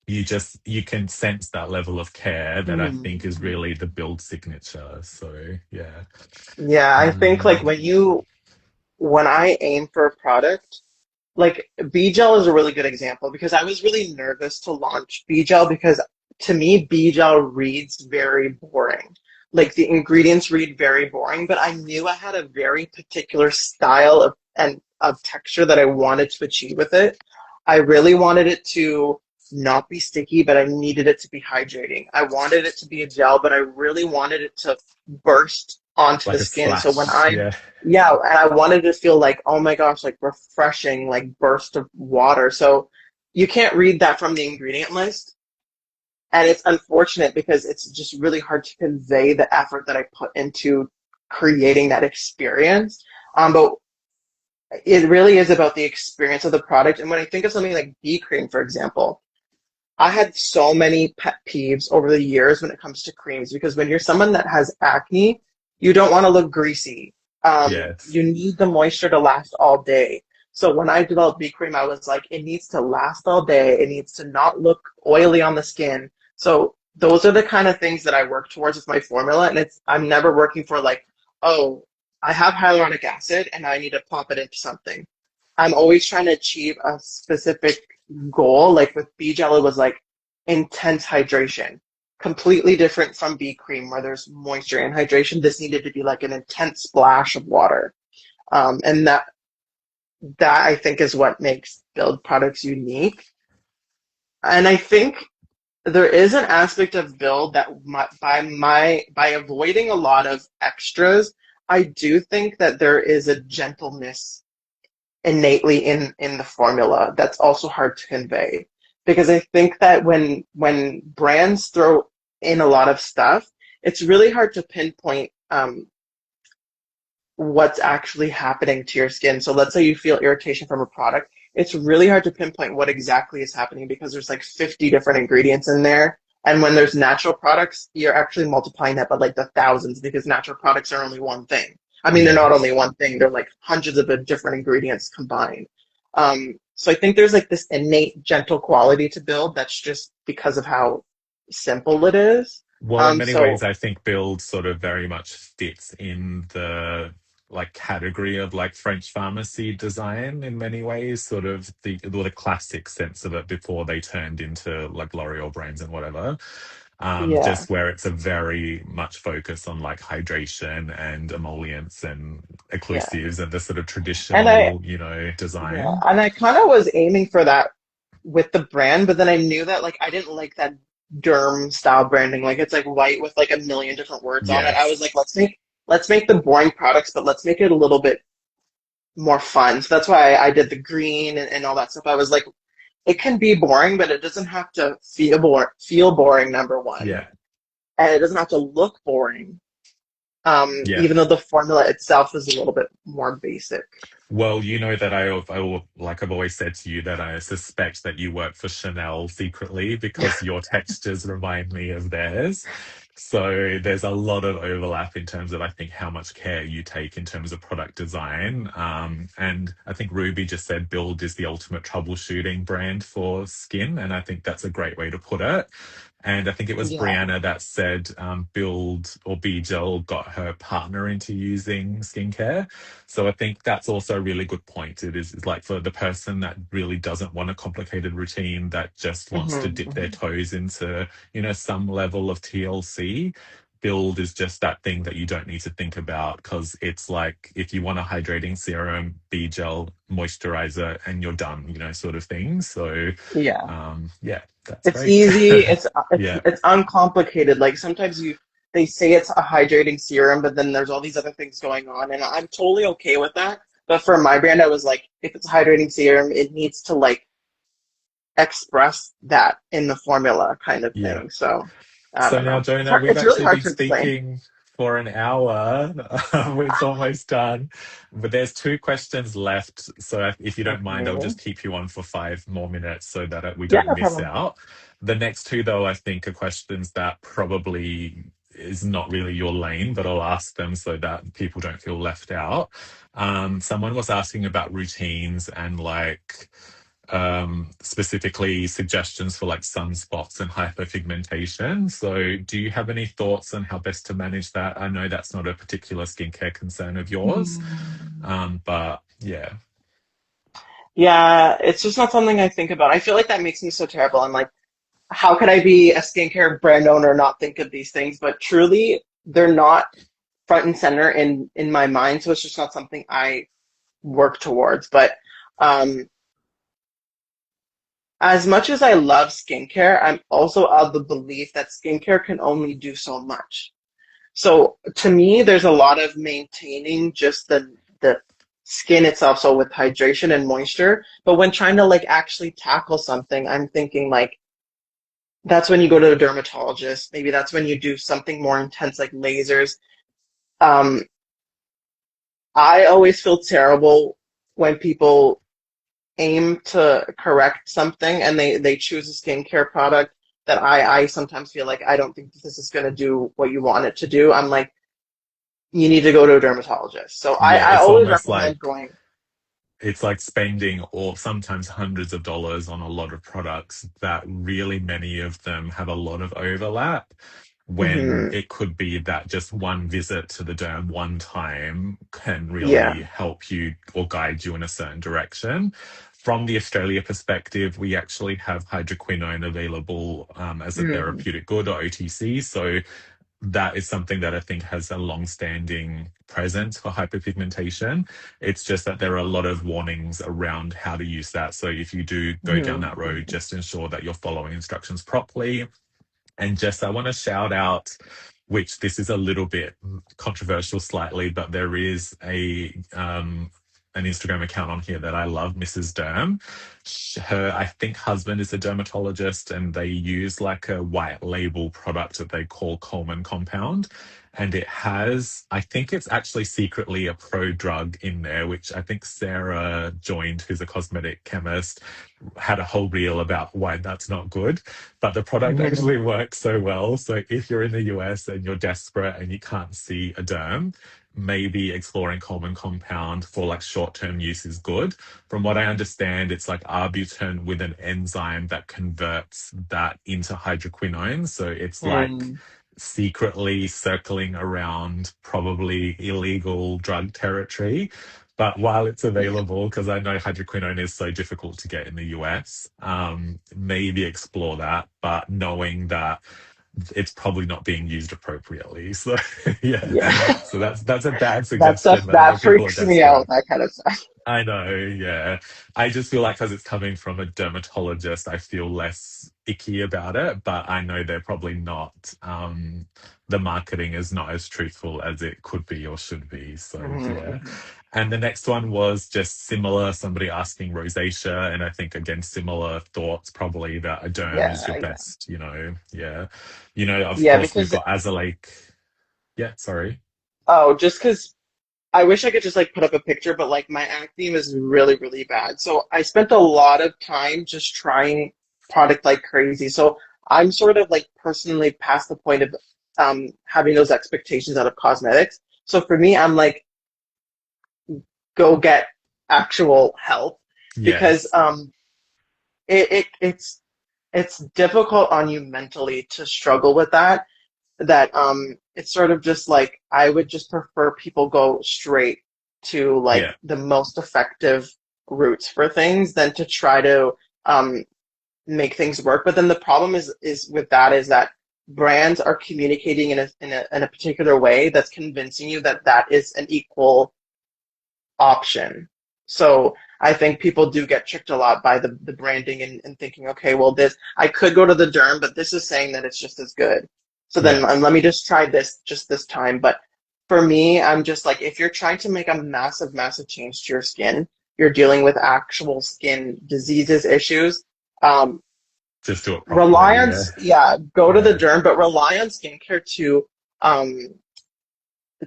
you can sense that level of care that I think is Hmm. really the build signature. So yeah. Yeah, I think like Mm, when I aim for a product, like B gel is a really good example, because I was really nervous to launch B gel because to me B gel reads very boring. Like the ingredients read very boring, but I knew I had a very particular style of texture that I wanted to achieve with it. I really wanted it to not be sticky, but I needed it to be hydrating. I wanted it to be a gel, but I really wanted it to burst onto the like a skin. So when splash. I Yeah. yeah, and I wanted to feel like, oh my gosh, like refreshing, like burst of water. So you can't read that from the ingredient list. And it's unfortunate because it's just really hard to convey the effort that I put into creating that experience. But it really is about the experience of the product. And when I think of something like bee cream, for example, I had so many pet peeves over the years when it comes to creams, because when you're someone that has acne, you don't want to look greasy. Yes. You need the moisture to last all day. So when I developed bee cream, I was like, it needs to last all day. It needs to not look oily on the skin. So those are the kind of things that I work towards with my formula. And I'm never working for like, oh, I have hyaluronic acid and I need to pop it into something. I'm always trying to achieve a specific goal. Like with bee gel, it was like intense hydration, completely different from bee cream where there's moisture and hydration. This needed to be like an intense splash of water. And that I think is what makes build products unique. And I think there is an aspect of build that by avoiding a lot of extras, I do think that there is a gentleness innately in the formula that's also hard to convey, because I think that when brands throw in a lot of stuff, it's really hard to pinpoint what's actually happening to your skin. So let's say you feel irritation from a product, it's really hard to pinpoint what exactly is happening because there's like 50 different ingredients in there. And when there's natural products, you're actually multiplying that by like the thousands, because natural products are only one thing. I mean, they're not Yes. only one thing, they're like hundreds of different ingredients combined. So I think there's like this innate gentle quality to build that's just because of how simple it is. Well, in many ways, So I think build sort of very much fits in the like category of like French pharmacy design in many ways, sort of the classic sense of it before they turned into like L'Oreal brands and whatever. yeah, Just where it's a very much focus on like hydration and emollients and yeah. occlusives and the sort of And I traditional, Yeah, design. and I kind of was aiming for that with the brand, but then I knew that like I didn't like that derm style branding. Like it's like white with like a million different words on it. I was Yes. like, let's make the boring products, but let's make it a little bit more fun. So that's why I did the green and all that stuff. I was like, it can be boring, but it doesn't have to feel boring, number one. Yeah. And it doesn't have to look boring. Yeah. even though the formula itself is a little bit more basic. Well, you know that like I've always said to you that I suspect that you work for Chanel secretly because your textures remind me of theirs. So there's a lot of overlap in terms of I think how much care you take in terms of product design. And I think Ruby just said Build is the ultimate troubleshooting brand for skin, and I think that's a great way to put it. And I think it was Yeah. Brianna that said Build or BGel got her partner into using skincare. So I think that's also a really good point. It's like for the person that really doesn't want a complicated routine, that just wants to Hmm. dip their toes into, some level of TLC. Build is just that thing that you don't need to think about because it's like if you want a hydrating serum, B gel, moisturizer, and you're done, sort of thing. So, Yeah. yeah, that's It's great. easy. It's Yeah, it's uncomplicated. Like sometimes they say it's a hydrating serum, but then there's all these other things going on, and I'm totally okay with that. But for my brand, I was like, if it's a hydrating serum, it needs to like express that in the formula kind of yeah. thing. So I So don't now, know. It's Jonah, hard, we've it's really actually hard been to explain. speaking for an hour. It's almost done. But there's two questions left. So if you don't mind, I'll Okay. just keep you on for 5 more minutes so that we Yeah, don't no miss problem. out. The next two, though, I think are questions that probably is not really your lane, but I'll ask them so that people don't feel left out. Someone was asking about routines and like specifically suggestions for like sunspots and hyperpigmentation. So, do you have any thoughts on how best to manage that? I know that's not a particular skincare concern of yours, Hmm. but yeah, Yeah, it's just not something I think about. I feel like that makes me so terrible. I'm like, how could I be a skincare brand owner and not think of these things? But truly, they're not front and center in my mind, so it's just not something I work towards. But um, as much as I love skincare, I'm also of the belief that skincare can only do so much. So to me, there's a lot of maintaining just the skin itself, so with hydration and moisture. But when trying to like actually tackle something, I'm thinking like that's when you go to a dermatologist. Maybe that's when you do something more intense like lasers. Um, I always feel terrible when people aim to correct something and they choose a skincare product that I sometimes feel like I don't think this is going to do what you want it to do. I'm like, you need to go to a dermatologist. So yeah, I it's always almost recommend like going. it's like spending or sometimes hundreds of dollars on a lot of products that really many of them have a lot of overlap when Hmm. it could be that just one visit to the derm one time can Yeah. really help you or guide you in a certain direction. From the Australia perspective, we actually have hydroquinone available as a Mm. therapeutic good or OTC. So that is something that I think has a long-standing presence for hyperpigmentation. It's just that there are a lot of warnings around how to use that. So if you do go down that road, Hmm. just ensure that you're following instructions properly. And just I want to shout out, which this is a little bit controversial slightly, but there is a an Instagram account on here that I love, Mrs. Derm. Her, I think, husband is a dermatologist, and they use like a white label product that they call Coleman Compound. And it has, I think it's actually secretly a pro drug in there, which I think Sarah joined, who's a cosmetic chemist, had a whole reel about why that's not good, but the product Hmm. actually works so well. So if you're in the US and you're desperate and you can't see a derm, maybe exploring Coleman Compound for like short-term use is good. From what I understand, it's like arbutin with an enzyme that converts that into hydroquinone. So it's like Hmm. secretly circling around probably illegal drug territory. But while it's Yeah. available, because I know hydroquinone is so difficult to get in the US, maybe explore that, but knowing that it's probably not being used appropriately. So yeah, Yeah. so that's a bad That suggestion, stuff but I know that people are freaks me out. desperate. That kind of stuff. I know, yeah. I just feel like because it's coming from a dermatologist, I feel less icky about it, but I know they're probably not, the marketing is not as truthful as it could be or should be. So, yeah. Hmm. And the next one was just similar, somebody asking rosacea. And I think, again, similar thoughts, probably that a derm is Yeah. your Yeah. best, yeah. Of Yeah. course, we've Because got azelaic. Yeah, sorry. Oh, just because I wish I could just like put up a picture, but like my acne was really, really bad. So I spent a lot of time just trying product like crazy. So I'm sort of like personally past the point of having those expectations out of cosmetics. So for me, I'm like, go get actual help because Yes. it's difficult on you mentally to struggle with that it's sort of just like I would just prefer people go straight to like Yeah. the most effective routes for things than to try to um make things work. But then the problem is with that is that brands are communicating in a particular way that's convincing you that that is an equal option. So I think people do get tricked a lot by the branding and thinking, okay, well, this I could go to the derm, but this is saying that it's just as good. So then Yeah. let me just try this just this time. But for me, I'm just like, if you're trying to make a massive, massive change to your skin, you're dealing with actual skin diseases, issues. Um, Just do it Rely properly. on, Yeah. yeah, go to the Yeah. derm, but rely on skincare um,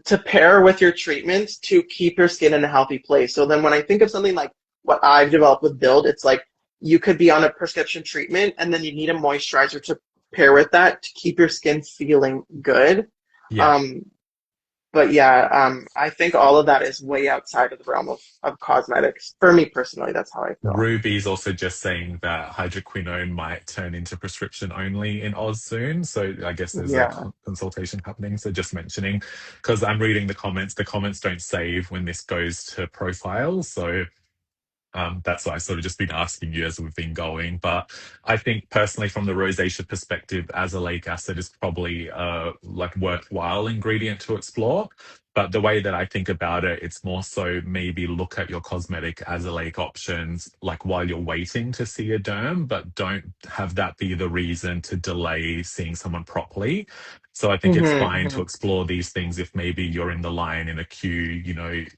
to pair with your treatments to keep your skin in a healthy place. So then when I think of something like what I've developed with Build, it's like you could be on a prescription treatment and then you need a moisturizer to pair with that to keep your skin feeling good. Yeah. Um, but yeah, I think all of that is way outside of the realm of cosmetics. For me personally, that's how I feel. Ruby's also just saying that hydroquinone might turn into prescription only in Oz soon. So I guess there's a Yeah. consultation happening. So just mentioning, because I'm reading the comments don't save when this goes to profile. So that's why I've sort of just been asking you as we've been going. But I think personally, from the rosacea perspective, azelaic acid is probably a like worthwhile ingredient to explore. But the way that I think about it, it's more so maybe look at your cosmetic azelaic options like while you're waiting to see a derm, but don't have that be the reason to delay seeing someone properly. So I think it's fine to Hmm. explore these things if maybe you're in the line in a queue,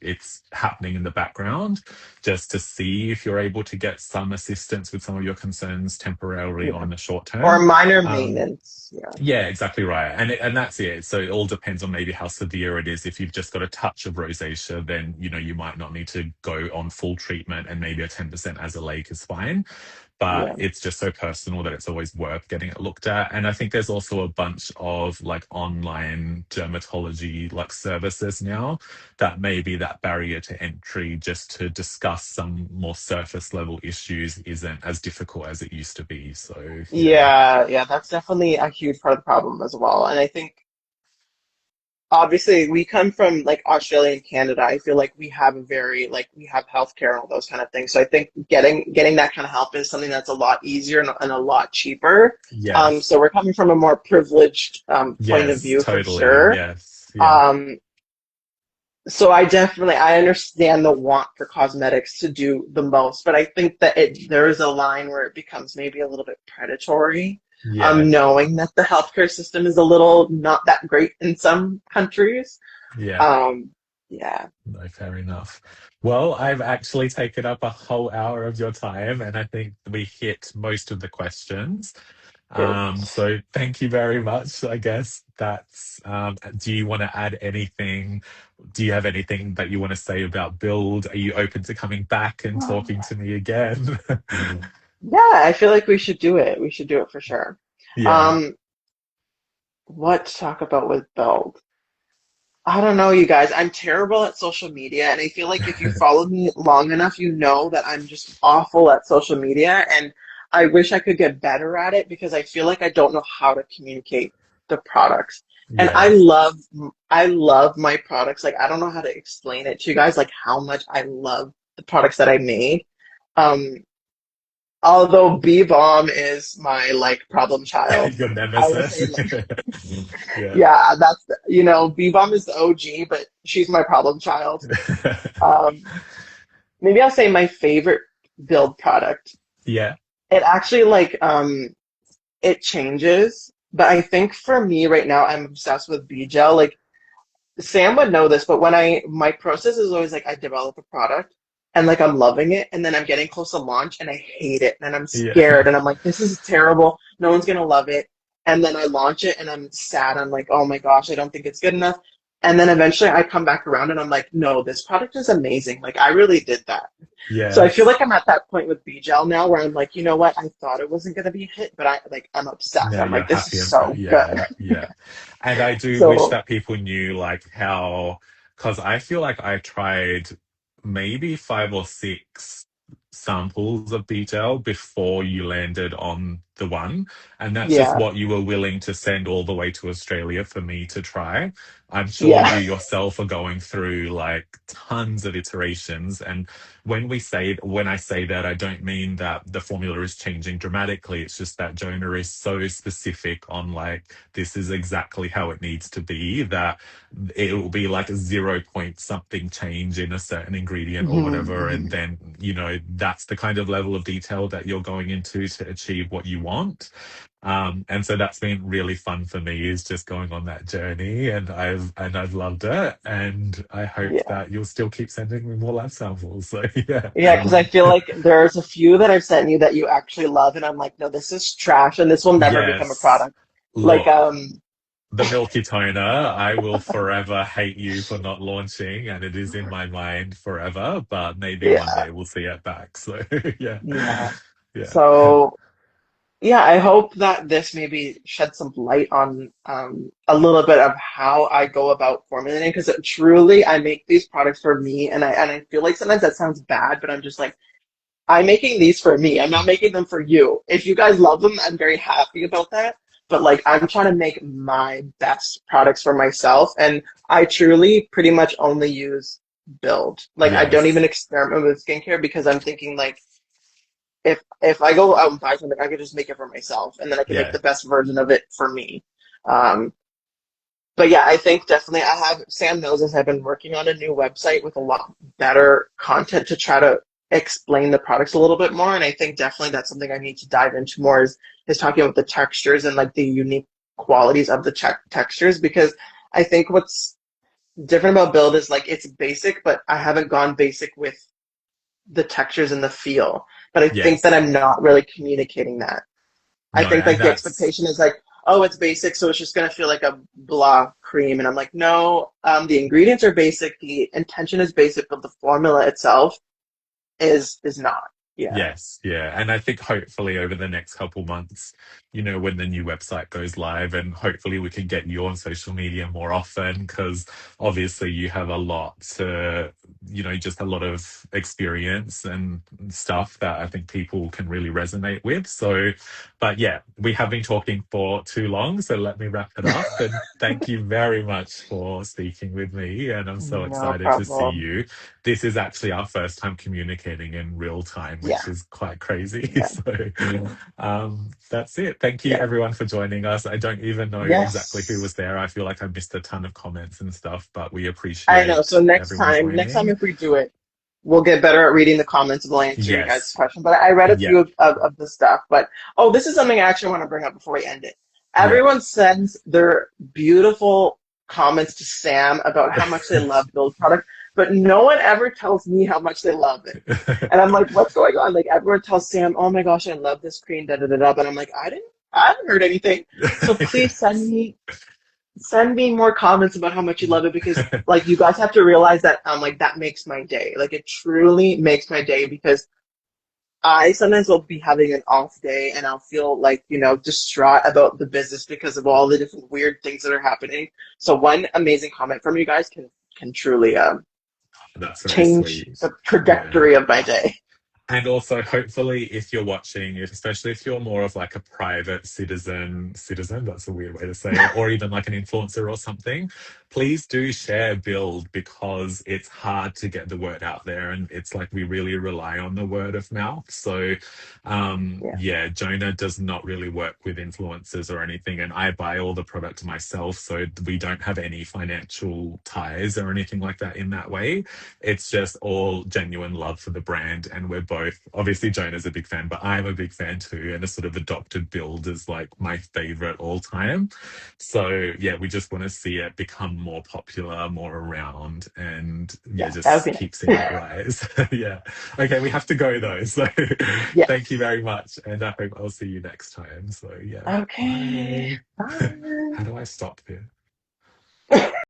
it's happening in the background just to see if you're able to get some assistance with some of your concerns temporarily Yeah. on the short Or term. minor Um, maintenance. Yeah. yeah, exactly right. And that's it. So it all depends on maybe how severe it is. If you've just got a touch of rosacea, then you might not need to go on full treatment and maybe a 10% azelaic is fine. But Yeah. it's just so personal that it's always worth getting it looked at. And I think there's also a bunch of like online dermatology like services now that maybe that barrier to entry just to discuss some more surface level issues isn't as difficult as it used to be. So yeah. Yeah, yeah, that's definitely a huge part of the problem as well. And I think obviously we come from like Australia and Canada. I feel like we have a very like we have healthcare and all those kind of things. So I think getting that kind of help is something that's a lot easier and a lot cheaper. Yes. So we're coming from a more privileged point of Yes, view for totally. sure. Yes. Yeah. Um, so I understand the want for cosmetics to do the most, but I think that there is a line where it becomes maybe a little bit predatory, Yeah. knowing that the healthcare system is a little not that great in some countries. Yeah. Um, yeah, No, fair enough. Well, I've actually taken up a whole hour of your time, and I think we hit most of the questions. good. So thank you very much. I guess that's, do you want to add anything? Do you have anything that you want to say about Build? Are you open to coming back and talking to me again? Yeah, I feel like we should do it. We should do it for sure. Yeah. Um, what to talk about with Build? I don't know, you guys. I'm terrible at social media, and I feel like if you follow me long enough, you know that I'm just awful at social media, and I wish I could get better at it because I feel like I don't know how to communicate the products. And Yeah. I love my products. Like I don't know how to explain it to you guys, like how much I love the products that I made. Um, Although Bee Balm is my like problem child, Your I would say nemesis. Yeah. yeah, that's Bee Balm is the OG, but she's my problem child. Um, Maybe I'll say my favorite build product. Yeah. It actually it changes, but I think for me right now I'm obsessed with Bee Gel. Like Sam would know this, but when my process is always like I develop a product and like I'm loving it, and then I'm getting close to launch and I hate it, and I'm Yeah. scared, and I'm like, this is terrible. No one's gonna love it. And then I launch it and I'm sad. I'm like, oh my gosh, I don't think it's good enough. And then eventually I come back around and I'm like, no, this product is amazing. Like I really did that. So I feel Yes. like I'm at that point with B gel now where I'm like, you know what? I thought it wasn't gonna be a hit, but I'm obsessed. Now I'm you're like, this is happy and so yeah, good. yeah. And I do wish So that people knew like how, because I feel like I tried maybe 5 or 6 samples of B-gel before you landed on the one. And that's just yeah, what you were willing to send all the way to Australia for me to try. I'm sure you yeah. yourself are going through like tons of iterations. And when I say that, I don't mean that the formula is changing dramatically. It's just that Jonah is so specific on like this is exactly how it needs to be that it will be like a 0 point something change in a certain ingredient or Mhm, whatever, and mhm. then that's the kind of level of detail that you're going into to achieve what you want. And so that's been really fun for me is just going on that journey, and I've loved it, and I hope Yeah. that you'll still keep sending me more lab samples. So yeah. Yeah, because I feel like there's a few that I've sent you that you actually love, and I'm like, no, this is trash, and this will never become a Yes. product. Like, Look, the Milky Toner, I will forever hate you for not launching, and it is in my mind forever, but maybe one yeah, day we'll see it back. So yeah. yeah. Yeah. So, yeah, I hope that this maybe shed some light on a little bit of how I go about formulating, because truly I make these products for me, and I feel like sometimes that sounds bad, but I'm just like, I'm making these for me. I'm not making them for you. If you guys love them, I'm very happy about that. But like, I'm trying to make my best products for myself. And I truly pretty much only use Build. Like, I don't even Yes. experiment with skincare because I'm thinking like, if I go out and buy something, I could just make it for myself, and then I can make Yeah. the best version of it for me. Um, but yeah, I think definitely I have Sam knows this. I've been working on a new website with a lot better content to try to explain the products a little bit more. And I think definitely that's something I need to dive into more is talking about the textures and like the unique qualities of the textures because I think what's different about Build is like it's basic, but I haven't gone basic with the textures and the feel. But I think that Yes. I'm not really communicating that. I No, think and like the that's expectation is like, oh, it's basic, so it's just gonna feel like a blah cream, and I'm like, no, the ingredients are basic, the intention is basic, but the formula itself is not. Yeah, yes, yeah. And I think hopefully over the next couple months, when the new website goes live, and hopefully we can get you on social media more often because obviously you have a lot to, just a lot of experience and stuff that I think people can really resonate with. So, but yeah, we have been talking for too long. So let me wrap it up. And thank you very much for speaking with me. And I'm so no excited to see problem. you. This is actually our first time communicating in real time, Yeah, which is quite crazy. yeah, So that's it. Thank you yeah. everyone for joining us. I don't even know exactly who Yes, was there. I feel like I missed a ton of comments and stuff, but we I know. So appreciate next everyone time, next time joining. if we do it, we'll get better at reading the comments and we'll answer your guys' Yes. question. But I read a Yeah. few of the stuff. But oh, this is something I actually want to bring up before we end it. Yeah. Everyone sends their beautiful comments to Sam about how much they love Build product, but no one ever tells me how much they love it. And I'm like, what's going on? Like everyone tells Sam, oh my gosh, I love this cream, da da da da. But I'm like, I haven't heard anything. So please send me more comments about how much you love it because like you guys have to realize that like that makes my day. Like it truly makes my day because I sometimes will be having an off day and I'll feel like, distraught about the business because of all the different weird things that are happening. So one amazing comment from you guys can truly That's very change sweet. the Yeah. trajectory of my day. And also, hopefully, if you're watching it, especially if you're more of like a private citizen, that's a weird way to say it, or even like an influencer or something, please do share Build because it's hard to get the word out there. And it's like we really rely on the word of mouth. So, Yeah. yeah, Jonah does not really work with influencers or anything. And I buy all the product myself. So we don't have any financial ties or anything like that in that way. It's just all genuine love for the brand. And we're both, obviously, Jonah's a big fan, but I'm a big fan too. And a sort of adopted Build is like my favorite all time. So, yeah, we just want to see it become more popular, more around, and yeah, Yeah, that would just be keep seeing nice. it rise. Yeah. Okay, we have to go though. So, thank you Yes. very much. And I hope I'll see you next time. So, yeah, Okay. bye. Bye. How do I stop here?